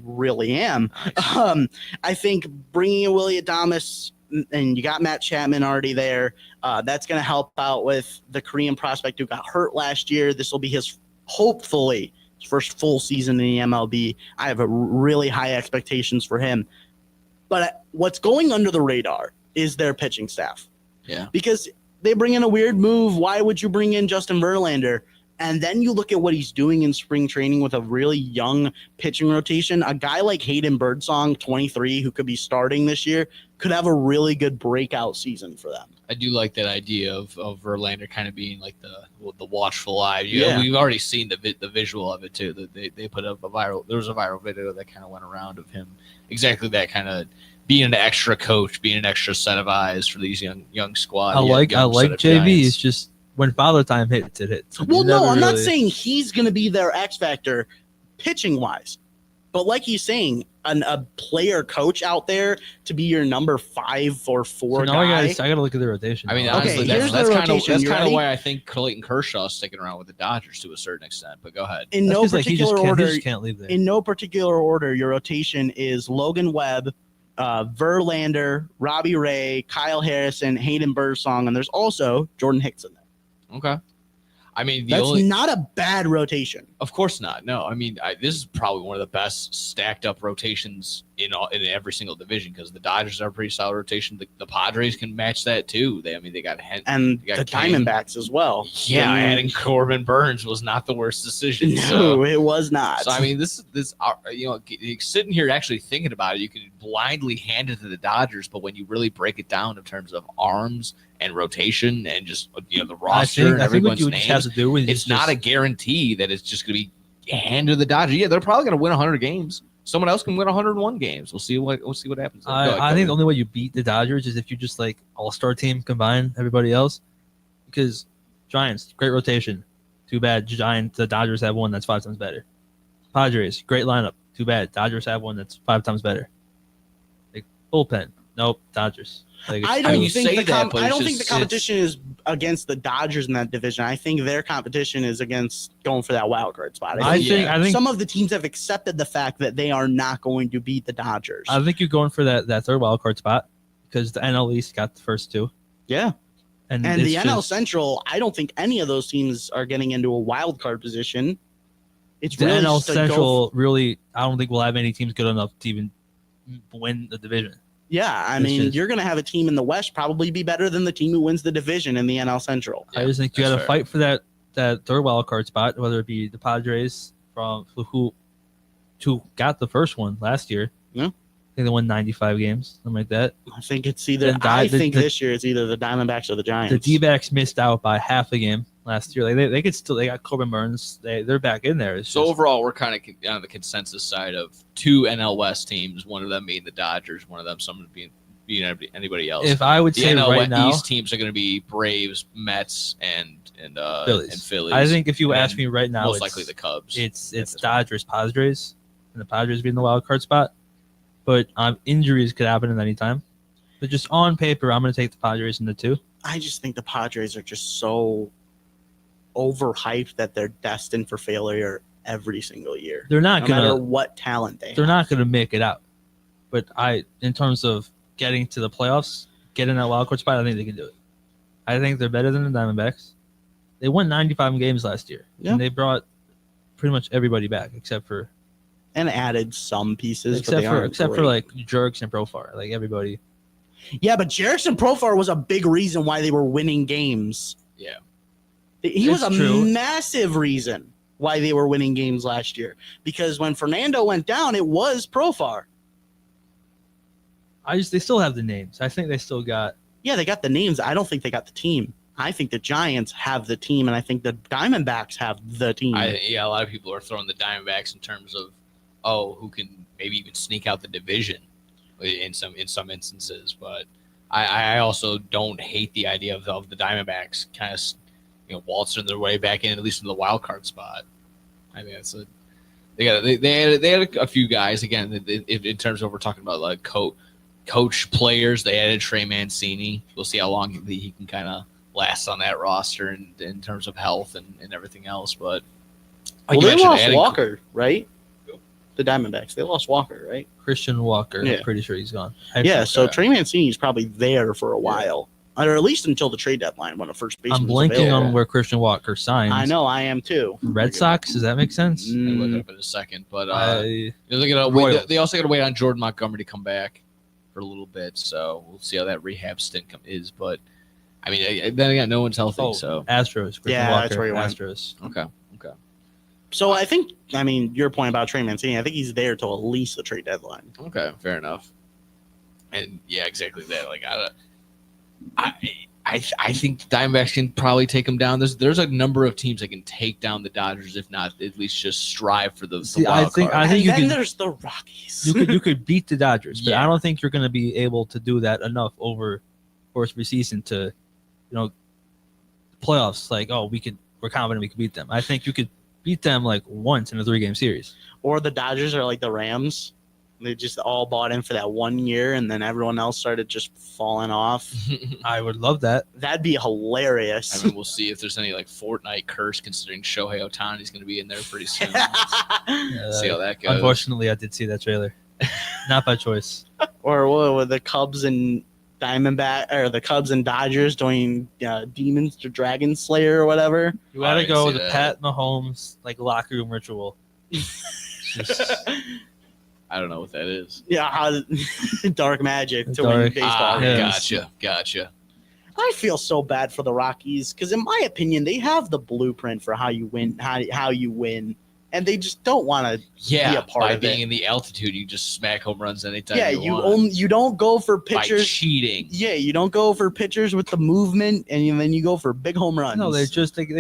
really am. Nice. I think bringing in Willie Adames, and you got Matt Chapman already there. That's going to help out with the Korean prospect who got hurt last year. This will be hopefully his first full season in the MLB. I have really high expectations for him. But what's going under the radar is their pitching staff. Yeah. Because they bring in a weird move. Why would you bring in Justin Verlander? And then you look at what he's doing in spring training with a really young pitching rotation. A guy like Hayden Birdsong, 23, who could be starting this year, could have a really good breakout season for them. I do like that idea of Verlander kind of being like the watchful eye. Yeah. We've already seen the visual of it too. They put up there was a viral video that kind of went around of him exactly that, kind of being an extra coach, being an extra set of eyes for these young squad. I like JV. Giants. It's just when Father Time hits, it hits. Well, no, I'm not saying he's going to be their X factor pitching wise, but like he's saying, a player coach out there to be your number 5 or 4 So now guy. I got to look at the rotation. I mean, now. honestly, here's that's the kind rotation. of You ready? why I think Clayton Kershaw is sticking around with the Dodgers to a certain extent. But go ahead. In That's no 'cause, like, he particular just order, can't leave there. in no particular order, your rotation is Logan Webb, Verlander, Robbie Ray, Kyle Harrison, Hayden Birdsong, and there's also Jordan Hicks in there. Okay. I mean, That's not a bad rotation. Of course not. No, I mean, this is probably one of the best stacked up rotations in every single division, because the Dodgers are a pretty solid rotation. The Padres can match that too. They got And they got the Kane. Diamondbacks as well. Yeah, I mean, adding Corbin Burns was not the worst decision. No, it was not. So I mean, this sitting here actually thinking about it, you can blindly hand it to the Dodgers, but when you really break it down in terms of arms and rotation and just the roster and I think what everyone's you just have names, to do is it's not a guarantee that it's just going to be handed to the Dodgers. Yeah, they're probably going to win 100 games. Someone else can win 101 games. We'll see what happens. Go ahead, I think the only way you beat the Dodgers is if you just like all-star team combine everybody else, because Giants, great rotation. Too bad the Dodgers have one that's 5 times better. Padres, great lineup. Too bad Dodgers have one that's 5 times better. Like bullpen, nope, Dodgers. Like, I don't think say the that, but I it's don't think the just- competition is against the Dodgers in that division. I think their competition is against going for that wild card spot. I think some of the teams have accepted the fact that they are not going to beat the Dodgers. I think you're going for that third wild card spot because the NL East got the first 2. Yeah. And the it's NL just- Central, I don't think any of those teams are getting into a wild card position. It's the really NL just a go Central really, I don't think we'll have any teams good enough to even win the division. Yeah, I It's mean, just- you're going to have a team in the West probably be better than the team who wins the division in the NL Central. I just think you got that's to fair. fight for that third wild card spot, whether it be the Padres from who got the first one last year. Yeah. I think they won 95 games, something like that. I think it's either. And I think the- this year it's either the Diamondbacks or the Giants. The D-backs missed out by half a game last year. Like they could still. They got Corbin Burns. They're back in there. It's So just- overall, we're kind of on the consensus side of two NL West teams. One of them being the Dodgers. One of them someone being anybody else. If I would the say NL right now- East teams are going to be Braves, Mets, and Phillies. I think if you And ask me right now, most it's- likely the Cubs. It's Dodgers, Padres, and the Padres being the wild card spot. But injuries could happen at any time. But just on paper, I'm going to take the Padres in the 2. I just think the Padres are just so overhyped that they're destined for failure every single year. They're not no gonna- matter what talent they They're have. not going to make it out. But in terms of getting to the playoffs, getting that wild card spot, I think they can do it. I think they're better than the Diamondbacks. They won 95 games last year, Yeah. and they brought pretty much everybody back except for and added some pieces, but they aren't except for great. like Jerks and Profar, like everybody. Yeah, but Jerickson Profar was a big reason why they were winning games. Yeah. He was It's a true. massive reason why they were winning games last year. Because when Fernando went down, it was Profar. They still have the names. I think they still got. Yeah, they got the names. I don't think they got the team. I think the Giants have the team, and I think the Diamondbacks have the team. A lot of people are throwing the Diamondbacks in terms of, who can maybe even sneak out the division in some instances. But I also don't hate the idea of the Diamondbacks kind of waltzing their way back in, at least in the wild card spot. I mean, they had a few guys again in terms of we're talking about like coach players. They added Trey Mancini. We'll see how long he can kind of last on that roster in terms of health and everything else. But well, they lost Walker, right? The Diamondbacks. They lost Walker, right? Christian Walker. Yeah. I'm pretty sure he's gone. So Trey Mancini is probably there for a while, or at least until the trade deadline when a first baseman. I'm blanking on where Christian Walker signs. I know, I am too. Red Sox. Does that make sense? I'll look it up in a second. But I- they also got to wait on Jordan Montgomery to come back for a little bit. So we'll see how that rehab stint is. But I mean, then again, no one's healthy. So Astros. Christian Yeah, Walker, that's where he went. Astros. Okay. So I think, I mean, your point about Trey Mancini, I think he's there till at least the trade deadline. Okay, fair enough. And yeah, exactly that. Like I think the Diamondbacks can probably take them down. There's a number of teams that can take down the Dodgers, if not at least just strive for the See, wild I think card. And you then can. there's the Rockies. You could beat the Dodgers, but Yeah. I don't think you're going to be able to do that enough over course of the season to, playoffs. Like, we're confident we could beat them. I think you could beat them like once in a 3-game series. Or the Dodgers are like the Rams. They just all bought in for that 1 year, and then everyone else started just falling off. I would love that. That'd be hilarious. I mean, we'll see if there's any like Fortnite curse, considering Shohei Ohtani's going to be in there pretty soon. See how that goes. Unfortunately, I did see that trailer. Not by choice. Or what were the Cubs and Diamondback, or the Cubs and Dodgers doing Demons to Dragon Slayer or whatever? You got to I didn't go see with the that. Pat Mahomes locker room ritual. Just- I don't know what that is. Yeah, how dark magic to win Dark- baseball yes. games. Gotcha. I feel so bad for the Rockies because, in my opinion, they have the blueprint for how you win, how you win, and they just don't want to be a part by of being it. in the altitude, you just smack home runs anytime Yeah, you want. you don't go for By pitchers. cheating. Yeah, you don't go for pitchers with the movement, and then you go for big home runs. No, they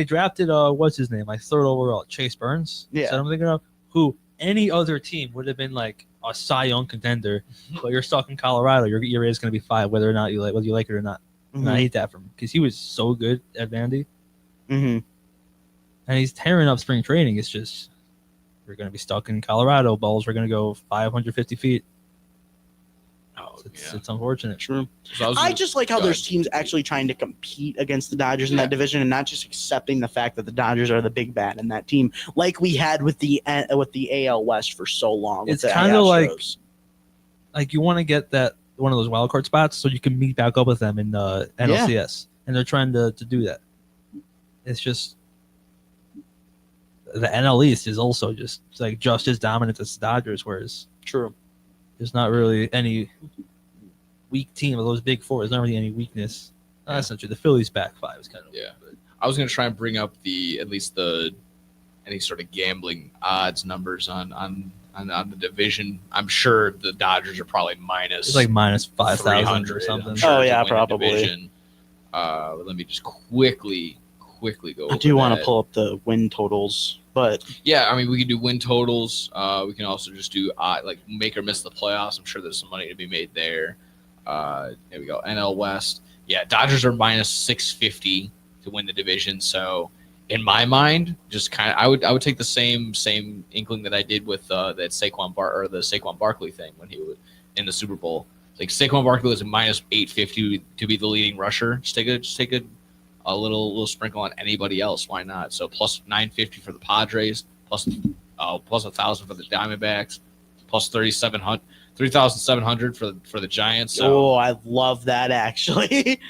drafted what's his name, like 3rd overall, Chase Burns. Yeah. Is that what I'm thinking of? Who any other team would have been like a Cy Young contender, but you're stuck in Colorado. Your ERA is going to be 5, whether you like it or not. And I hate that for him because he was so good at Vandy, Mm-hmm. and he's tearing up spring training. It's just you're going to be stuck in Colorado. Balls are going to go 550 feet. It's unfortunate. True. So I just like how Go there's ahead. teams actually trying to compete against the Dodgers in that division, and not just accepting the fact that the Dodgers are the big bad in that team, like we had with the AL West for so long. with It's the kind of Astros. like you want to get that one of those wild card spots, so you can meet back up with them in NLCS, and they're trying to do that. It's just the NL East is also just as dominant as the Dodgers, whereas there's not really any weak team of those big four. There's not really any weakness. No, that's not true. The Phillies back five is kind of But I was going to try and bring up any sort of gambling odds numbers on the division. I'm sure the Dodgers are probably minus. It's like minus 5,000 or something. Oh yeah, probably. Let me just quickly go. I do want to pull up the win totals, but yeah, I mean we can do win totals. We can also just do like make or miss the playoffs. I'm sure there's some money to be made there. There we go. NL West. Yeah, Dodgers are minus 650 to win the division. So in my mind, just kind of, I would take the same inkling that I did with the Saquon Barkley thing when he was in the Super Bowl. Like Saquon Barkley was a minus 850 to be the leading rusher. Just take a little sprinkle on anybody else. Why not? So plus 950 for the Padres, plus 1,000 for the Diamondbacks, plus 3,700 for the Giants. So I love that actually.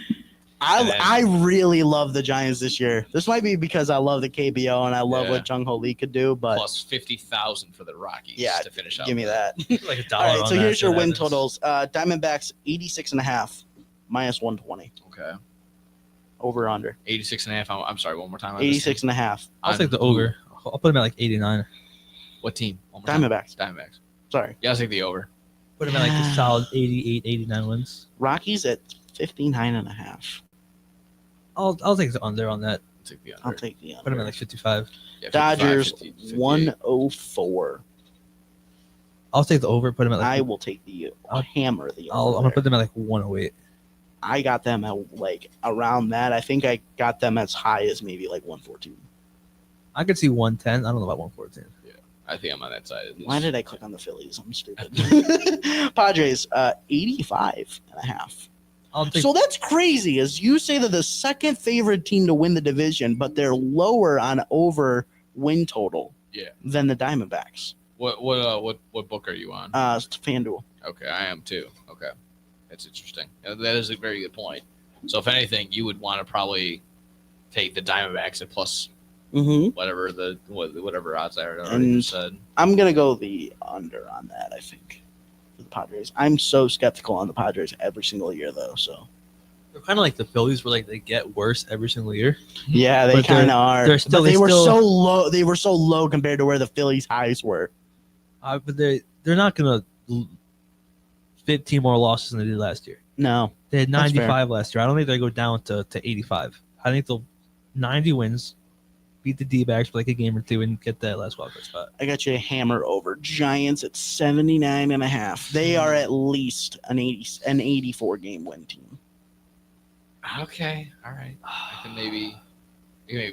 I really love the Giants this year. This might be because I love the KBO and I love what Jung Ho Lee could do, but plus 50,000 for the Rockies. To finish out. Give me that. Like $1. All right, so here's your win totals. Diamondbacks 86.5 minus 120. Okay. Over under 86.5. I'm sorry. One more time. 86.5. I'll take the over. I'll put him at like 89. What team? Diamondbacks. Diamondbacks. Sorry. Yeah, I'll take the over. Put him at like a solid 88, 89 wins. Rockies at 59.5. I'll take the under on that. I'll take the under. Put him at like 55. Yeah, 55, Dodgers 50, 104. I'll take the over. Put him at like. I will take the. I'll hammer the. I'm gonna put them at like 108. I got them at like around that. I think I got them as high as maybe like 114. I could see 110. I don't know about 114. Yeah, I think I'm on that side. At least. Why did I click on the Phillies? I'm stupid. Padres 85.5. So that's crazy. As you say, that the second favorite team to win the division, but they're lower on over win total. Than the Diamondbacks. What book are you on? FanDuel. Okay, I am too. Okay, that's interesting. That is a very good point. So if anything, you would want to probably take the Diamondbacks at plus whatever odds I already said. I'm gonna go the under on that. I think. The Padres. I'm so skeptical on the Padres every single year, though. So they're kind of like the Phillies, where like they get worse every single year. Yeah, they kind of are. They were so low. They were so low compared to where the Phillies' highs were. But they're not gonna 15 more losses than they did last year. No, they had 95 last year. I don't think they go down to 85. I think they'll 90 wins. Beat the D-backs for like a game or two and get that last wildcard spot. I got you a hammer over. Giants at 79.5. They are at least an 84 game win team. Okay, all right. I can maybe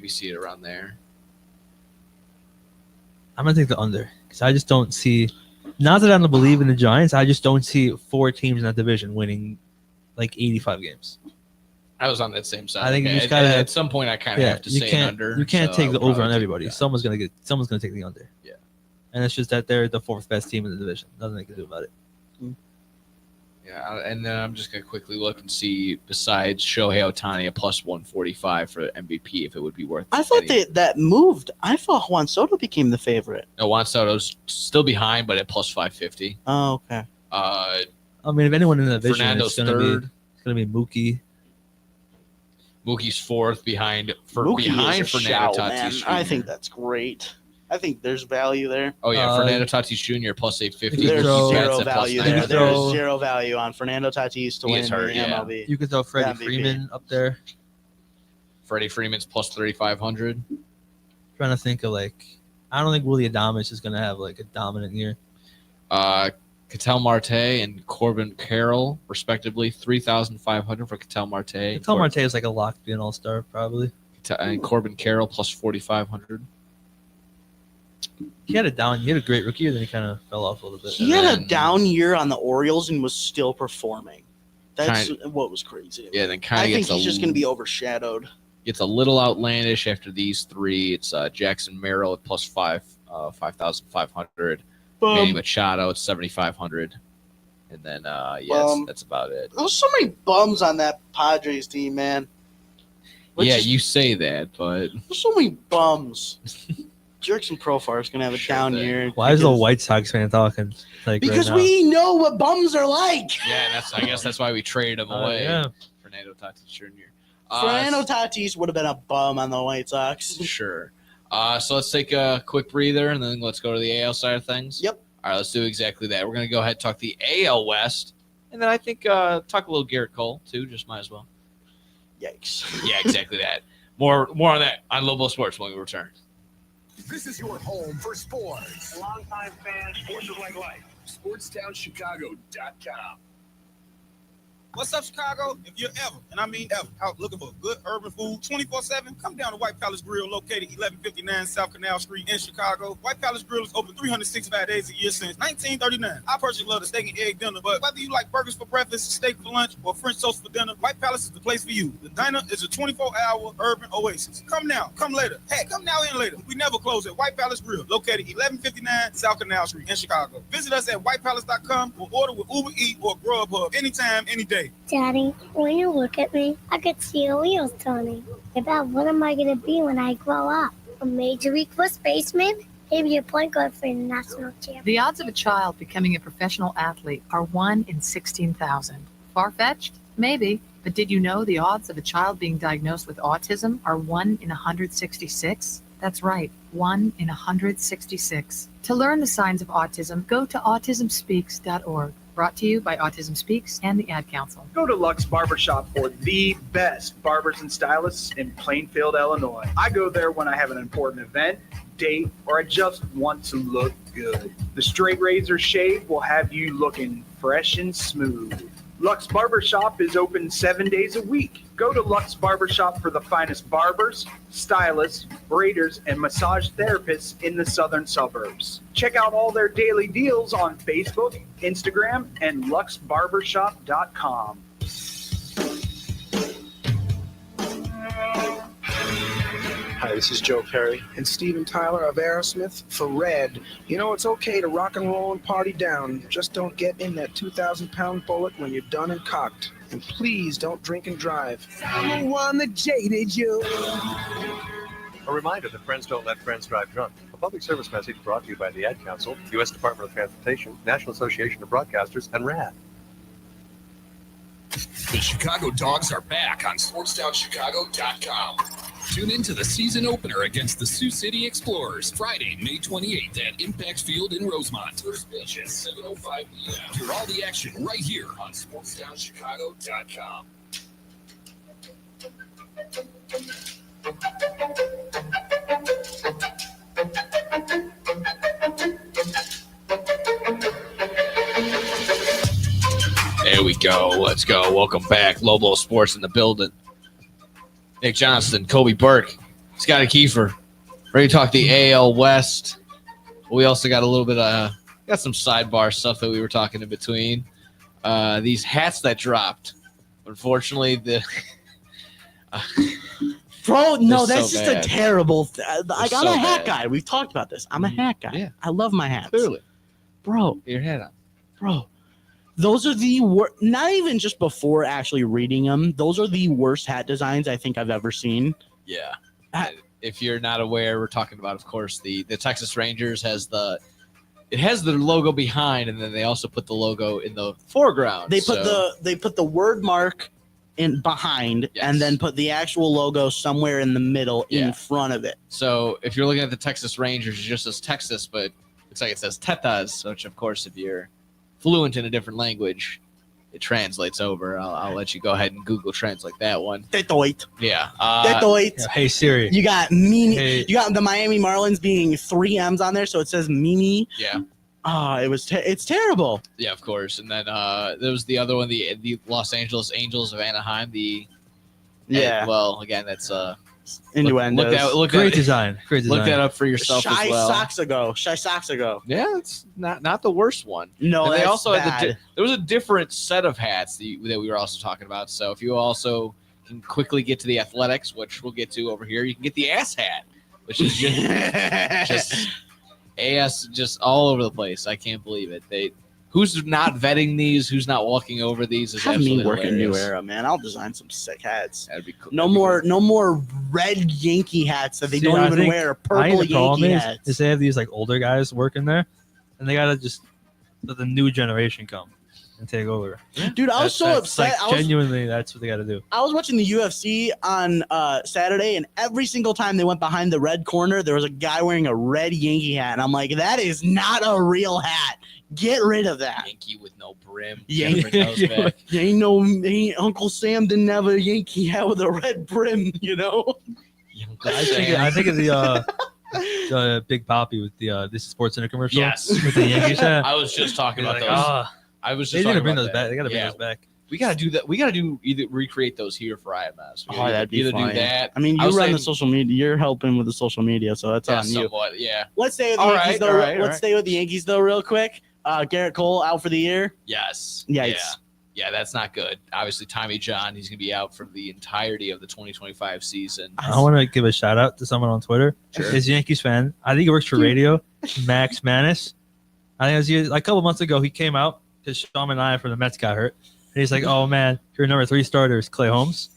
see it around there. I'm gonna take the under because I just don't see. Not that I don't believe in the Giants, I just don't see four teams in that division winning like 85 games. I was on that same side. I think you just gotta at some point. I kind of have to say an under. You can't take the over on everybody. Yeah. Someone's gonna take the under. Yeah, and it's just that they're the fourth best team in the division. Nothing they can do about it. Yeah, and then I'm just gonna quickly look and see. Besides Shohei Ohtani, a plus 145 for MVP, if it would be worth. I thought that moved. I thought Juan Soto became the favorite. No, Juan Soto's still behind, but at plus 550. Oh, okay. I mean, if anyone in the division, Fernando's it's third. Gonna be Mookie. Mookie's fourth behind Mookie Fernando is a shout, Tatis man. Jr. I think that's great. I think there's value there. Oh yeah, Fernando Tatis Jr. plus 850. There's Mookie Betts zero at plus value 900. there. There's zero value on Fernando Tatis to He win is the hurt, yeah. MLB. You could throw Freddie MVP. Freeman up there. Freddie Freeman's plus 3,500. Trying to think of like, I don't think Willie Adames is gonna have like a dominant year. Ketel Marte and Corbin Carroll, respectively, 3,500 for Ketel Marte. Ketel Marte is like a lock to be an all-star, probably. And Corbin Carroll plus 4,500. He had a great rookie year, then he kind of fell off a little bit. He had a down year on the Orioles and was still performing. That's what was crazy. Yeah, then kind of I think he's just going to be overshadowed. It's a little outlandish after these three. It's Jackson Merrill at plus 5,500. Manny Machado at 7,500. And then yeah, that's about it. There's so many bums on that Padres team, man. Yeah, you say that, but There's so many bums. Jerks and Profar is gonna have a down year. Why is the White Sox fan talking like Because right now? we know what bums are like. yeah, I guess that's why we traded him away. Yeah. Fernando Tatis Jr. Fernando Tatis would have been a bum on the White Sox. Sure. So let's take a quick breather and then let's go to the AL side of things. Yep. All right, let's do exactly that. We're going to go ahead and talk the AL West. And then I think talk a little Garrett Cole, too. Just might as well. Yikes. Yeah, exactly that. More on that on Lobo Sports when we return. This is your home for sports. Longtime fan, sports is like life. SportsTownChicago.com. What's up, Chicago? If you're ever, and I mean ever, out looking for good urban food 24/7, come down to White Palace Grill, located 1159 South Canal Street in Chicago. White Palace Grill is open 365 days a year since 1939. I personally love the steak and egg dinner, but whether you like burgers for breakfast, steak for lunch, or French toast for dinner, White Palace is the place for you. The diner is a 24-hour urban oasis. Come now, come later. Hey, come now and later. We never close at White Palace Grill, located 1159 South Canal Street in Chicago. Visit us at whitepalace.com or order with Uber Eats or Grubhub anytime, any day. Daddy, when you look at me, I could see your wheels turning. About what am I going to be when I grow up? A major league first baseman? Maybe a point guard for the national champion. The odds of a child becoming a professional athlete are 1 in 16,000. Far-fetched? Maybe. But did you know the odds of a child being diagnosed with autism are 1 in 166? That's right, 1 in 166. To learn the signs of autism, go to autismspeaks.org. Brought to you by Autism Speaks and the Ad Council. Go to Lux Barbershop for the best barbers and stylists in Plainfield, Illinois. I go there when I have an important event, date, or I just want to look good. The straight razor shave will have you looking fresh and smooth. Lux Barbershop is open 7 days a week. Go to Lux Barbershop for the finest barbers, stylists, braiders, and massage therapists in the southern suburbs. Check out all their daily deals on Facebook, Instagram, and luxbarbershop.com. Hi, this is Joe Perry and Steven Tyler of Aerosmith for Red. You know, it's okay to rock and roll and party down. Just don't get in that 2,000-pound bullet when you're done and cocked. And please don't drink and drive. I'm the one that jaded you. A reminder that friends don't let friends drive drunk. A public service message brought to you by the Ad Council, U.S. Department of Transportation, National Association of Broadcasters, and RAD. The Chicago Dogs are back on SportsTownChicago.com. Tune in to the season opener against the Sioux City Explorers, Friday, May 28th at Impact Field in Rosemont. First pitch at 7:05 p.m. Hear all the action right here on SportsTownChicago.com. There we go. Let's go. Welcome back. Lobo Sports in the building. Nick Johnston, Kobe Burke, Scotty Kiefer. Ready to talk the AL West. We also got a little bit of got some sidebar stuff that we were talking in between. These hats that dropped. Unfortunately, Bro, no, They're that's so just bad. a terrible. I'm so a hat bad. guy. We've talked about this. I'm a hat guy. Yeah. I love my hats. Clearly. Bro. Get your hat on. Bro. Those are the worst. Not even just before actually reading them. Those are the worst hat designs I think I've ever seen. Yeah. If you're not aware, we're talking about, of course, the Texas Rangers has the logo behind, and then they also put the logo in the foreground. They put the word mark in behind, and then put the actual logo somewhere in the middle in front of it. So if you're looking at the Texas Rangers, it just says Texas, but looks like it says Tetas, which, of course, if you're fluent in a different language, it translates over. I'll let you go ahead and Google translate that one. Detroit. Yeah. Detroit. Hey Siri. You got Mimi. Hey. You got the Miami Marlins being 3 M's on there, so it says Mimi. Yeah. It's terrible. Yeah, of course. And then there was the other one, the Los Angeles Angels of Anaheim. Well, again, that's innuendos. Great design. Look that up for yourself Shy as well. Socks ago. Yeah, it's not the worst one. No, and they that's also had bad. there was a different set of hats that we were also talking about. So if you also can quickly get to the Athletics, which we'll get to over here, you can get the ass hat, which is just ass just all over the place. I can't believe it. who's not vetting these, who's not walking over these is Have absolutely me work a new hilarious. era, man. I'll design some sick hats. That'd be cool. No more red Yankee hats that they don't I even think- wear. I think Purple the problem Yankee is, hats. is they have these like older guys working there, and they gotta just let the new generation come and take over. Dude, I was so That's, upset. Like, I was- genuinely, that's what they gotta do. I was watching the UFC on Saturday, and every single time they went behind the red corner, there was a guy wearing a red Yankee hat. And I'm like, that is not a real hat. Get rid of that. Yankee with no brim. Yankee. Ain't Uncle Sam didn't have a Yankee hat with a red brim, you know? I think of the Big Poppy with the This is Sports Center commercial. Yes. with the Yankees hat. I was just talking You're about like, those. "Ah." I was They just need to talking bring about those that. back. They gotta bring Yeah. those back. We gotta do that. We gotta do either recreate those here for IMS. We Oh, gotta that'd be either funny. do that. I mean, I you was run the saying- social media. You're helping with the social media, so that's Yeah, on you. somewhat. Yeah. Let's stay with the All Yankees, right, though. all right, all Let's right. stay with the Yankees, though, real quick. Garrett Cole out for the year. Yes. Yikes. Yeah, that's not good. Obviously, Tommy John, he's going to be out for the entirety of the 2025 season. I want to give a shout out to someone on Twitter. Sure. He's a Yankees fan. I think he works for radio. Max Manis. I think it was like a couple months ago. He came out because Sean and I from the Mets got hurt, and he's like, "Oh man, your number 3 starter is Clay Holmes."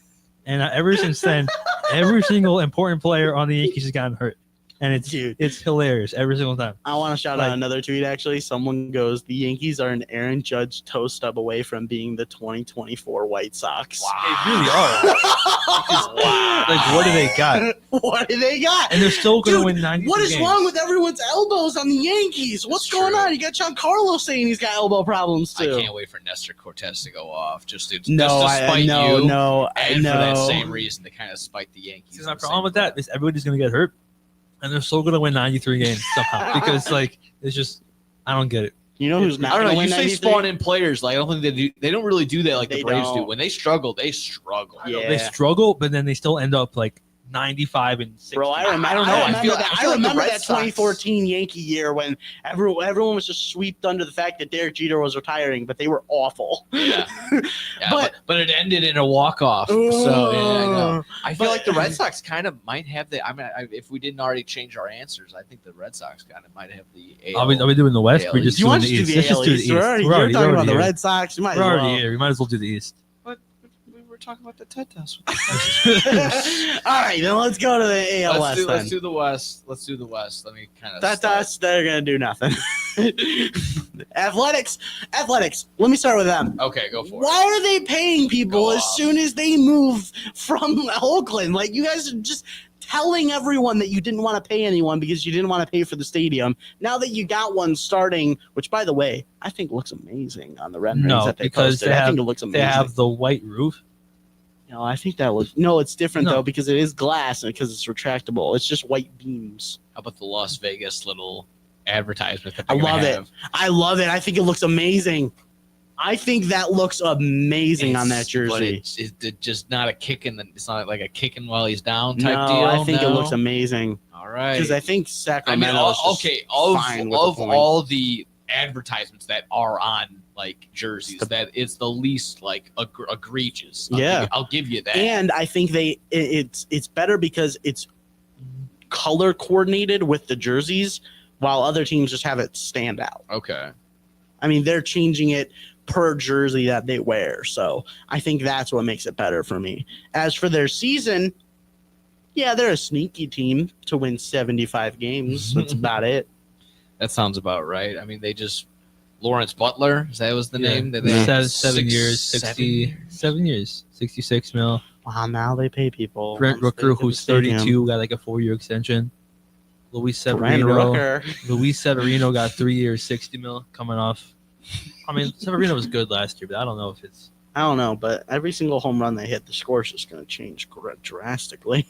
And ever since then, every single important player on the Yankees has gotten hurt, and it's hilarious every single time. I want to shout out another tweet, actually. Someone goes, the Yankees are an Aaron Judge toe stub away from being the 2024 White Sox. They really are. Like, what do they got? What do they got? And they're still going to Dude, win 90 What is games. wrong with everyone's elbows on the Yankees? What's going on? You got Giancarlo saying he's got elbow problems, too. I can't wait for Nestor Cortez to go off just to No, spite no, you. no, and for that no. same reason to kind of spite the Yankees. See, my problem with that is everybody's going to get hurt, and they're still going to win 93 games somehow because, like, it's just I don't get it. You know who's not I don't gonna know. You win say 93? spawn in players. Like I don't think they do. They don't really do that like They the Braves do. don't. When they struggle, they struggle. They struggle, but then they still end up like 95 and 60. Bro, I remember, I don't know. I feel that, like the remember Red that Sox- 2014 Yankee year when everyone was just swept under the fact that Derek Jeter was retiring, but they were awful. Yeah, but it ended in a walk off. So yeah, I know. I feel like the Red Sox kind of might have the. I mean, if we didn't already change our answers, I think the Red Sox kind of might have the. Are we doing the West? AL We're just You doing want the to do East. the Let's just AL do the East. East. You're already We're talking about already the here. Red Sox. You might We're as already well. here. We might as well do the East. We were talking about the TED test. All right, then let's go to the AL West. Let's do the West. Let's do the West. Let me kind of. That's they're gonna do nothing. Athletics. Let me start with them. Okay, go for it. Why are they paying people as soon as they move from Oakland? Like, you guys are just telling everyone that you didn't want to pay anyone because you didn't want to pay for the stadium. Now that you got one starting, which by the way, I think looks amazing on the renderings No, that they because posted. they I have think it looks amazing. they have the white roof. No, I think that looks. No, it's different No. though because it is glass and because it's retractable. It's just white beams. How about the Las Vegas little advertisement? That I they're gonna love it. have? I love it. I think it looks amazing. I think that looks amazing on that But jersey. it's just not a kick in the. It's not like a kicking while he's down type No, deal. I think it no? looks amazing. All right. Because I think I mean, Sacramento is just okay. fine with the Of point. all the advertisements that are on like jerseys, that is the least like egregious. I'll give you that. And I think it's better because it's color coordinated with the jerseys, while other teams just have it stand out. Okay. I mean, they're changing it per jersey that they wear, so I think that's what makes it better for me. As for their season, yeah, they're a sneaky team to win 75 games. That's about it. That sounds about right. I mean, they just Lawrence Butler. That was the name. That They they said 7 years, 7 years, 66 mil. Wow, now they pay people. Brent once they Rooker, get the who's stadium. 32, got like a 4-year extension. Luis Brent Severino. Rooker. Luis Severino got 3 years, 60 mil coming off. I mean, Severino was good last year, but I don't know if it's. I don't know, but every single home run they hit, the score is just going to change drastically.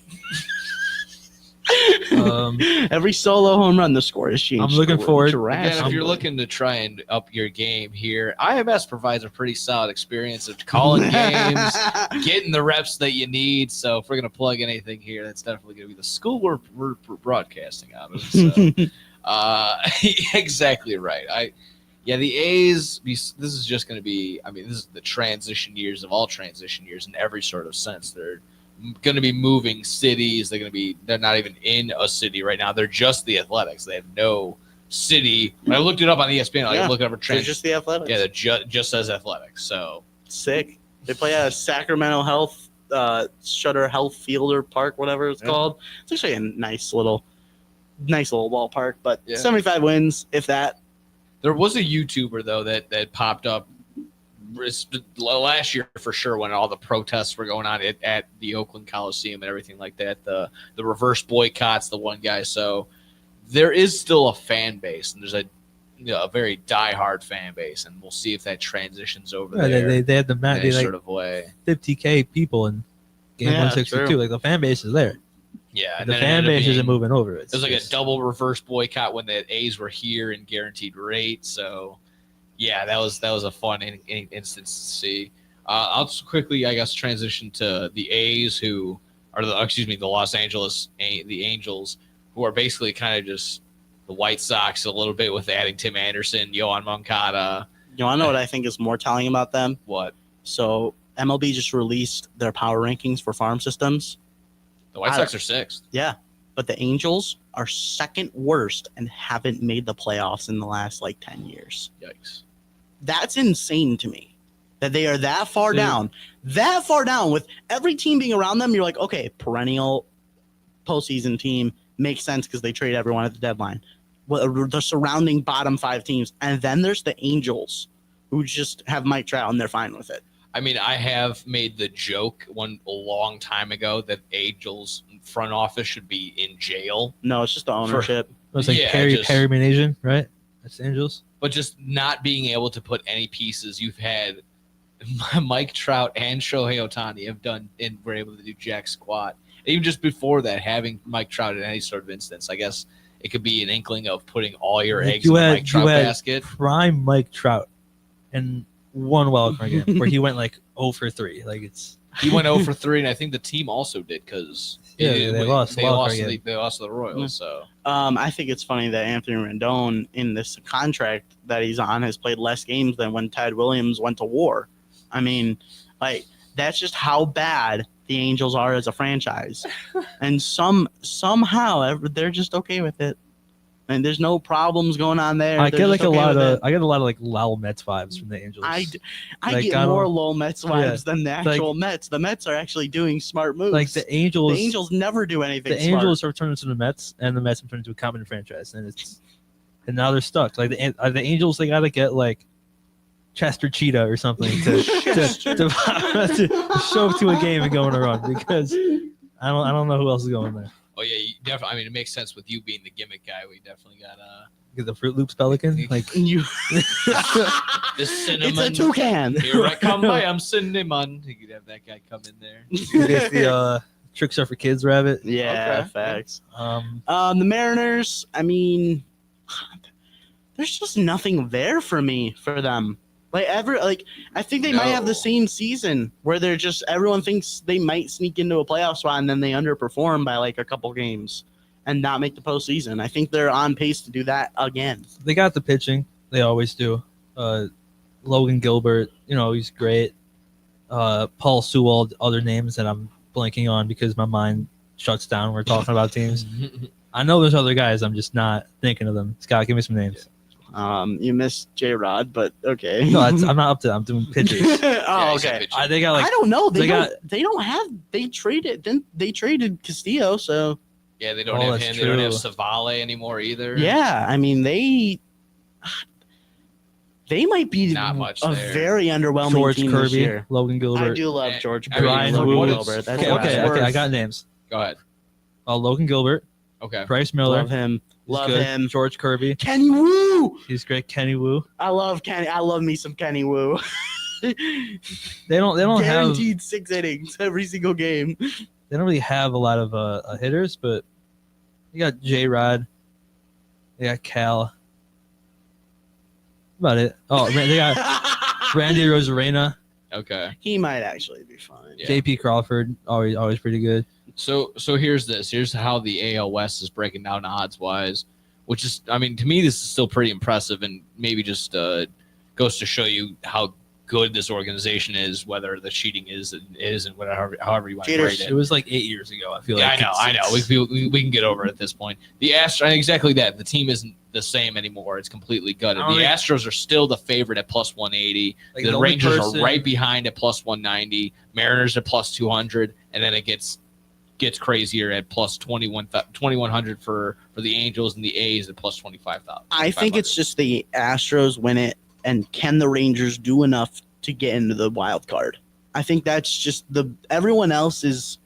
Every solo home run, the score has changed. I'm looking forward. Again, if drastically. you're looking to try and up your game here, IMS provides a pretty solid experience of calling games, getting the reps that you need. So if we're going to plug anything here, that's definitely going to be the school we're broadcasting out of. So, exactly right. The A's, this is just going to be, I mean, this is the transition years of all transition years in every sort of sense. They're going to be moving cities. They're not even in a city right now. They're just the Athletics. They have no City. When I looked it up on ESPN, I Yeah. looked up They're just the Athletics. Yeah, the just says Athletics. So Sick. They play at Sacramento Health, Shutter Health Fielder Park, whatever it's called. It's actually a nice little ballpark, but Yeah. 75 wins, if that. there was a YouTuber though that popped up last year for sure when all the protests were going on at the Oakland Coliseum and everything like that. The reverse boycotts, the one guy. So there is still a fan base, and there's a very diehard fan base, and we'll see if that transitions over Yeah, there. they had the in match. any They sort like of way. 50K people in game Yeah, 162. true. Like the fan base is there. Yeah, and The then it fan ended up base isn't being- moving over. It was like a double reverse boycott when the A's were here and guaranteed rate. So, yeah, that was a fun instance to see. I'll just quickly, I guess, transition to the A's, who are the Los Angeles the Angels, who are basically kind of just the White Sox a little bit with adding Tim Anderson, Yohan Moncada. You want to know what I think is more telling about them? What? So MLB just released their power rankings for farm systems. The White Sox are sixth. Yeah, but the Angels are second worst and haven't made the playoffs in the last 10 years. Yikes. That's insane to me that they are that far down with every team being around them. You're like, okay, perennial postseason team makes sense because they trade everyone at the deadline. Well, the surrounding bottom 5 teams. And then there's the Angels who just have Mike Trout and they're fine with it. I mean, I have made the joke a long time ago that Angels front office should be in jail. No, it's just the ownership. It was like Perry Manasian, right? That's the Angels. But just not being able to put any pieces. You've had Mike Trout and Shohei Ohtani have done and were able to do jack squat. Even just before that, having Mike Trout in any sort of instance, I guess it could be an inkling of putting all your eggs in the Mike Trout basket. Prime Mike Trout and one wild card game where he went 0 for 3. He went 0 for 3, and I think the team also did because they lost. They lost to the Royals. So I think it's funny that Anthony Rendon in this contract that he's on has played less games than when Ted Williams went to war. I mean, that's just how bad the Angels are as a franchise, and somehow they're just okay with it, and there's no problems going on there. I They're get just okay with it. I get a lot of Lowell Mets vibes from the Angels. I get more Lowell Mets vibes than the actual like- Mets. The Mets are actually doing smart moves. Like the Angels. The Angels never do anything. The smart. Angels have turned into the Mets, and the Mets have turned into a competent franchise, and now they're stuck. Like the Angels, they gotta get Chester Cheetah or something to show up to a game and go on a run, because I don't know who else is going there. oh yeah, you definitely. I mean, it makes sense with you being the gimmick guy. We definitely got Get the Fruit Loops Pelican, you. the cinnamon. It's a toucan. Here I come, I am cinnamon. You could have that guy come in there. It's the Tricks Are for Kids rabbit. Yeah, Okay. facts. The Mariners. I mean, there's just nothing there for me for them. I think they might have the same season where they're just everyone thinks they might sneak into a playoff spot and then they underperform by a couple games and not make the postseason. I think they're on pace to do that again. They got the pitching. They always do. Logan Gilbert, he's great. Paul Sewell, other names that I'm blanking on because my mind shuts down when we're talking about teams. I know there's other guys. I'm just not thinking of them. Scott, give me some names. You missed J-Rod, but okay. No, I'm not up to. I'm doing pitchers. Oh, okay. They got I don't know. they They traded Castillo, so Yeah, they don't Oh, have that's him. They don't have true. Savale anymore either. yeah. I mean, they might be Not much a there. very underwhelming George team this Kirby, year. Logan Gilbert. I do love George I Kirby. mean, Brian and Wu. Logan what is- Gilbert. That's Okay, what I got names. Go ahead. Logan Gilbert, Okay. Bryce Miller. Love him. He's Love good. him. George Kirby. Kenny Wu. He's great. Kenny Wu. I love Kenny. I love me some Kenny Wu. They don't have. Guaranteed 6 innings every single game. They don't really have a lot of hitters, but you got J-Rod. They got Cal. About it. Oh, they got Randy Rosarena, Okay. He might actually be fine. Yeah. J.P. Crawford, always pretty good. So here's this. Here's how the AL West is breaking down odds wise, which is, I mean, to me, this is still pretty impressive, and maybe just goes to show you how good this organization is, whether the cheating is and isn't, whatever, however you want to Cheaters. grade It it. was like 8 years ago. I feel Yeah, like I know. We can get over it at this point. The Astros, exactly that. The team isn't the same anymore. It's completely gutted. I don't The think- Astros are still the favorite at plus 180. Like, the the only Rangers person- are right behind at plus 190. Mariners at plus 200, and then it gets crazier at plus 2100 for the Angels, and the A's at plus 25,000. I think it's just the Astros win it, and can the Rangers do enough to get into the wild card? I think that's just everyone else is.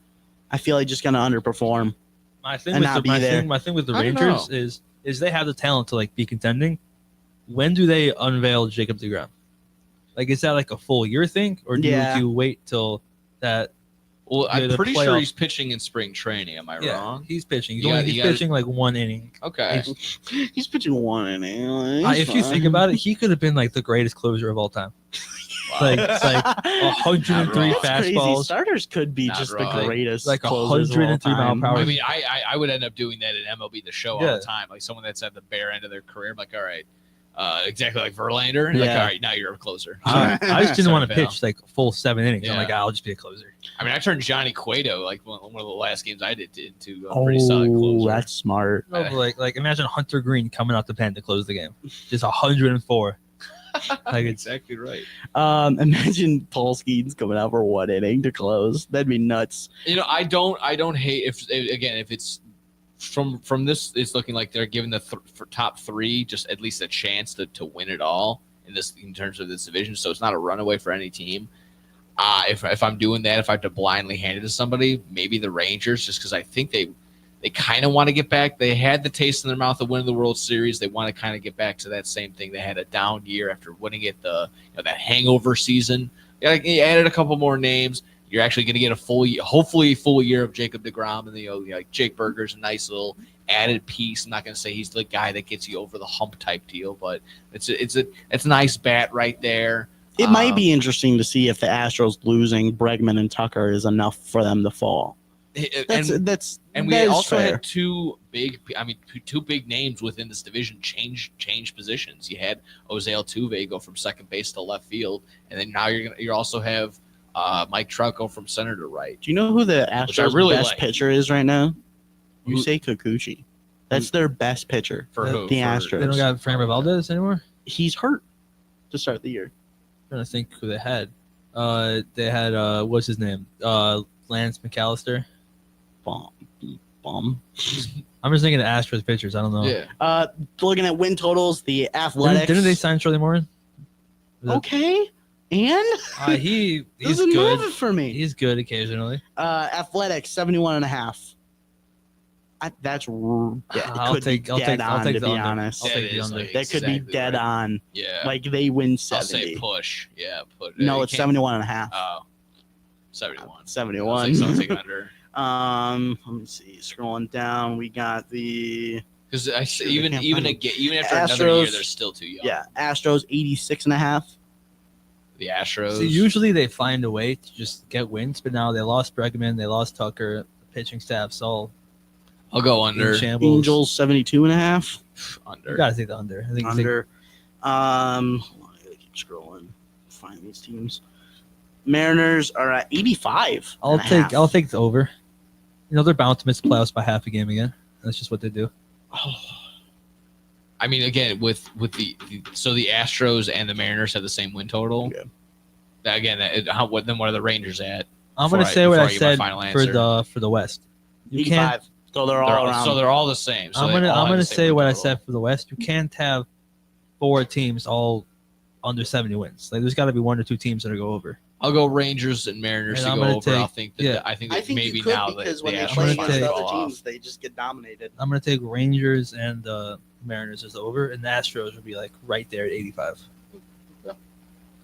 I feel like just gonna underperform. My thing and with not the be my there. thing, my thing with the I don't Rangers know. is they have the talent to like be contending. When do they unveil Jacob deGrom? Like, is that like a full year thing, or do Yeah. you wait till that? Well, I'm the pretty sure playoff- he's pitching in spring training. Am I Yeah, wrong? he's pitching. He's, You only, got- he's you got- pitching like one inning. Okay. He's pitching one inning. If you think about it, he could have been like the greatest closer of all time. Like, it's like 103 Not wrong. fastballs. Starters could be Not just wrong. the greatest. Like closers of all 103 mile time. per hour. I mean, I would end up doing that at MLB The Show all Yeah. the time. Like someone that's at the bare end of their career. I'm like, all right, exactly like Verlander. Like, Yeah. all right, now you're a closer. I just didn't Sorry, want to pal. pitch like full 7 innings. I'm Yeah. like, I'll just be a closer. I mean, I turned Johnny Cueto, like one of the last games I did, into a pretty solid Oh, closer. that's smart. No, but like imagine Hunter Green coming out the pen to close the game. Just 104. Like it's exactly right. Imagine Paul Skeens coming out for one inning to close. That'd be nuts. You know, I don't hate if it's from this, it's looking like they're giving for top three just at least a chance to win it all in terms of this division. So it's not a runaway for any team. If I'm doing that, if I have to blindly hand it to somebody, maybe the Rangers, just because I think they kind of want to get back. They had the taste in their mouth of winning the World Series. They want to kind of get back to that same thing. They had a down year after winning it, that hangover season. You added a couple more names. You're actually going to get hopefully a full year of Jacob deGrom, and like Jake Burger's a nice little added piece. I'm not going to say he's the guy that gets you over the hump type deal, but it's a nice bat right there. It might be interesting to see if the Astros losing Bregman and Tucker is enough for them to fall. And we that is also fair. had two big names within this division change positions. You had Jose Altuve go from second base to left field, and then now you also have Mike Trout go from center to right. Do you know who the Which I Astros' really best like. pitcher is right now? Who- Yusei Kikuchi. That's their best pitcher For who? the For- Astros. they don't got Framber Valdez anymore. He's hurt to start the year. I'm trying to think who they had. They had what's his name? Lance McAllister. Bomb. I'm just thinking of Astros pitchers. I don't know. Yeah. Looking at win totals, the Athletics. Didn't they sign Charlie Morton? Okay. And He's doesn't good. move it for me. He's good occasionally. Athletics 71.5. That's I'll could take- be I'll dead take- on, I'll take to the be under. honest. I'll take the under. That could be dead on. Yeah. Like they win I'll 70. say push. Yeah. No, it's 71.5. Oh. 71. 71. So I'll take under. Let me see. Scrolling down, we got the Because Shoot, I even can't even find again, even after another year, Astros- they're still too young. yeah Astros 86.5. The Astros. So usually they find a way to just get wins, but now they lost Bregman, they lost Tucker, the pitching staff's all I'll go in under. shambles. Angels 72.5. You Under. gotta take the under. I think Under. Hold on, I gotta keep scrolling. Find these teams. Mariners are at 85. I'll take the over. You know they're bound to miss the playoffs by half a game again. That's just what they do. I mean, again, with the Astros and the Mariners have the same win total. Yeah. What are the Rangers at? I'm gonna Before say what I before get my said final for answer. the West. You 85. can't. So they're all around. So they're all the same. So I'm they all have gonna the same say win what I total. said for the West. You can't have 4 teams all under 70 wins. Like there's got to be 1 or 2 teams that go over. I'll go Rangers and Mariners And to I'm go gonna over. I take- think that maybe you could now because the when they Astros play might against the fall other off. teams, they just get dominated. I'm gonna take Rangers and Mariners as over, and the Astros would be like right there at 85.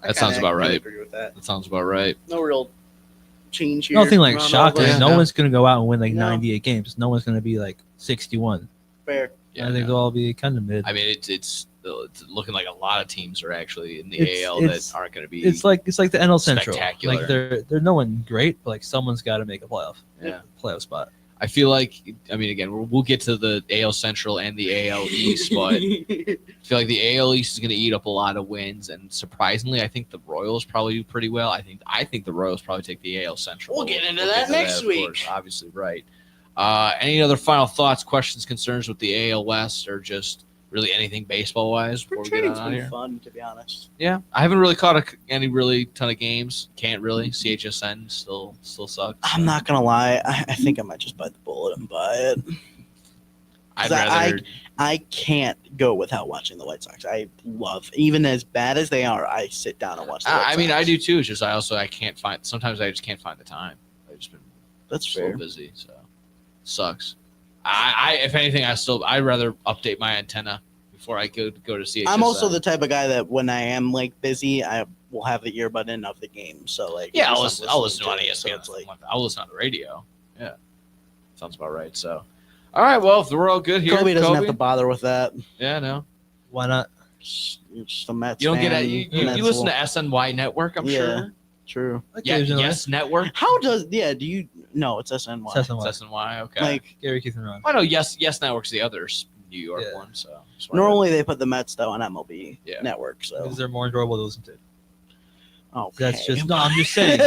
That sounds about right. Agree with that. That sounds about right. No real change here. Nothing like Around all shocking. those. No one's gonna go out and win like No. 98 games. No one's gonna be like 61. Fair. Yeah, I think they'll all be kind of mid. I mean, it's looking like a lot of teams are actually in the It's- AL it's- that aren't going to be. It's like the NL Central. spectacular. Like they're no one great, but like someone's got to make a playoff Yeah. playoff spot. I feel like, I mean, again, we'll get to the AL Central and the AL East, but I feel like the AL East is going to eat up a lot of wins. And surprisingly, I think the Royals probably do pretty well. I think the Royals probably take the AL Central. We'll get into that next week. Of course, obviously, right. Any other final thoughts, questions, concerns with the AL West, or just really anything baseball-wise before we get Training's on been here? fun, to be honest. Yeah, I haven't really caught any really ton of games. Can't really. CHSN still sucks. I'm not gonna lie. I think I might just bite the bullet and buy it. I'd rather. I can't go without watching the White Sox. I love, even as bad as they are, I sit down and watch the White I Sox. mean, I do too. It's just I can't find. Sometimes I just can't find the time. I've just been fair. so busy, so sucks. I if anything, I'd rather update my antenna before I go to CHSN. I'm also the type of guy that when I am like busy, I will have the earbud in of the game. So like, Yeah, if I'll I'm listen on listening to it, ESPN. so it's like, I'll listen on the radio. Yeah, sounds about right. So, all right. Well, if we're all good here, Kobe doesn't have to bother with that. Yeah, no. Why not? Just a Mets You don't fan. get you listen to SNY Network. I'm sure. True. Yeah. Yes, Network. How does do you? No, it's SNY. It's SNY. It's SNY. Okay. Like Gary Keith and Ron. I know. Yes, Network's the other New York one. So normally they put the Mets though on MLB Yeah. Network. So Because they're more enjoyable to listen to. oh, That's just no. I'm just saying.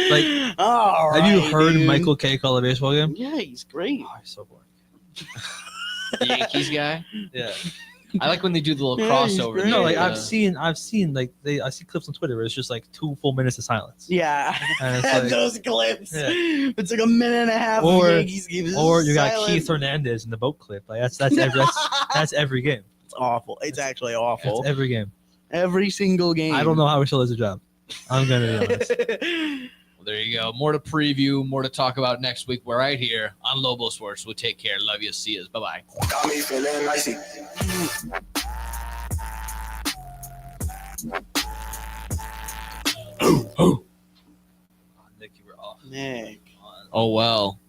Like, all have you right, heard dude. Michael K call a baseball game? Yeah, he's great. Oh, he's so boring. the Yankees guy. Yeah. I like when they do the little Yeah, he's crossover. great. No, like Yeah. I've seen like I see clips on Twitter where it's just like 2 full minutes of silence. Yeah, And it's like- those clips. Yeah. It's like a minute and a half. of Or Yankees games. or you got Silent. Keith Hernandez in the boat clip. Like that's every game. It's awful. It's actually awful. It's every game. Every single game. I don't know how he still has a job. I'm gonna be honest. Well, there you go. More to preview, more to talk about next week. We're right here on Lobo Sports. We'll take care. Love you. See you. Bye bye. Got me feeling icy. Nick, you were off. Nick. Oh well.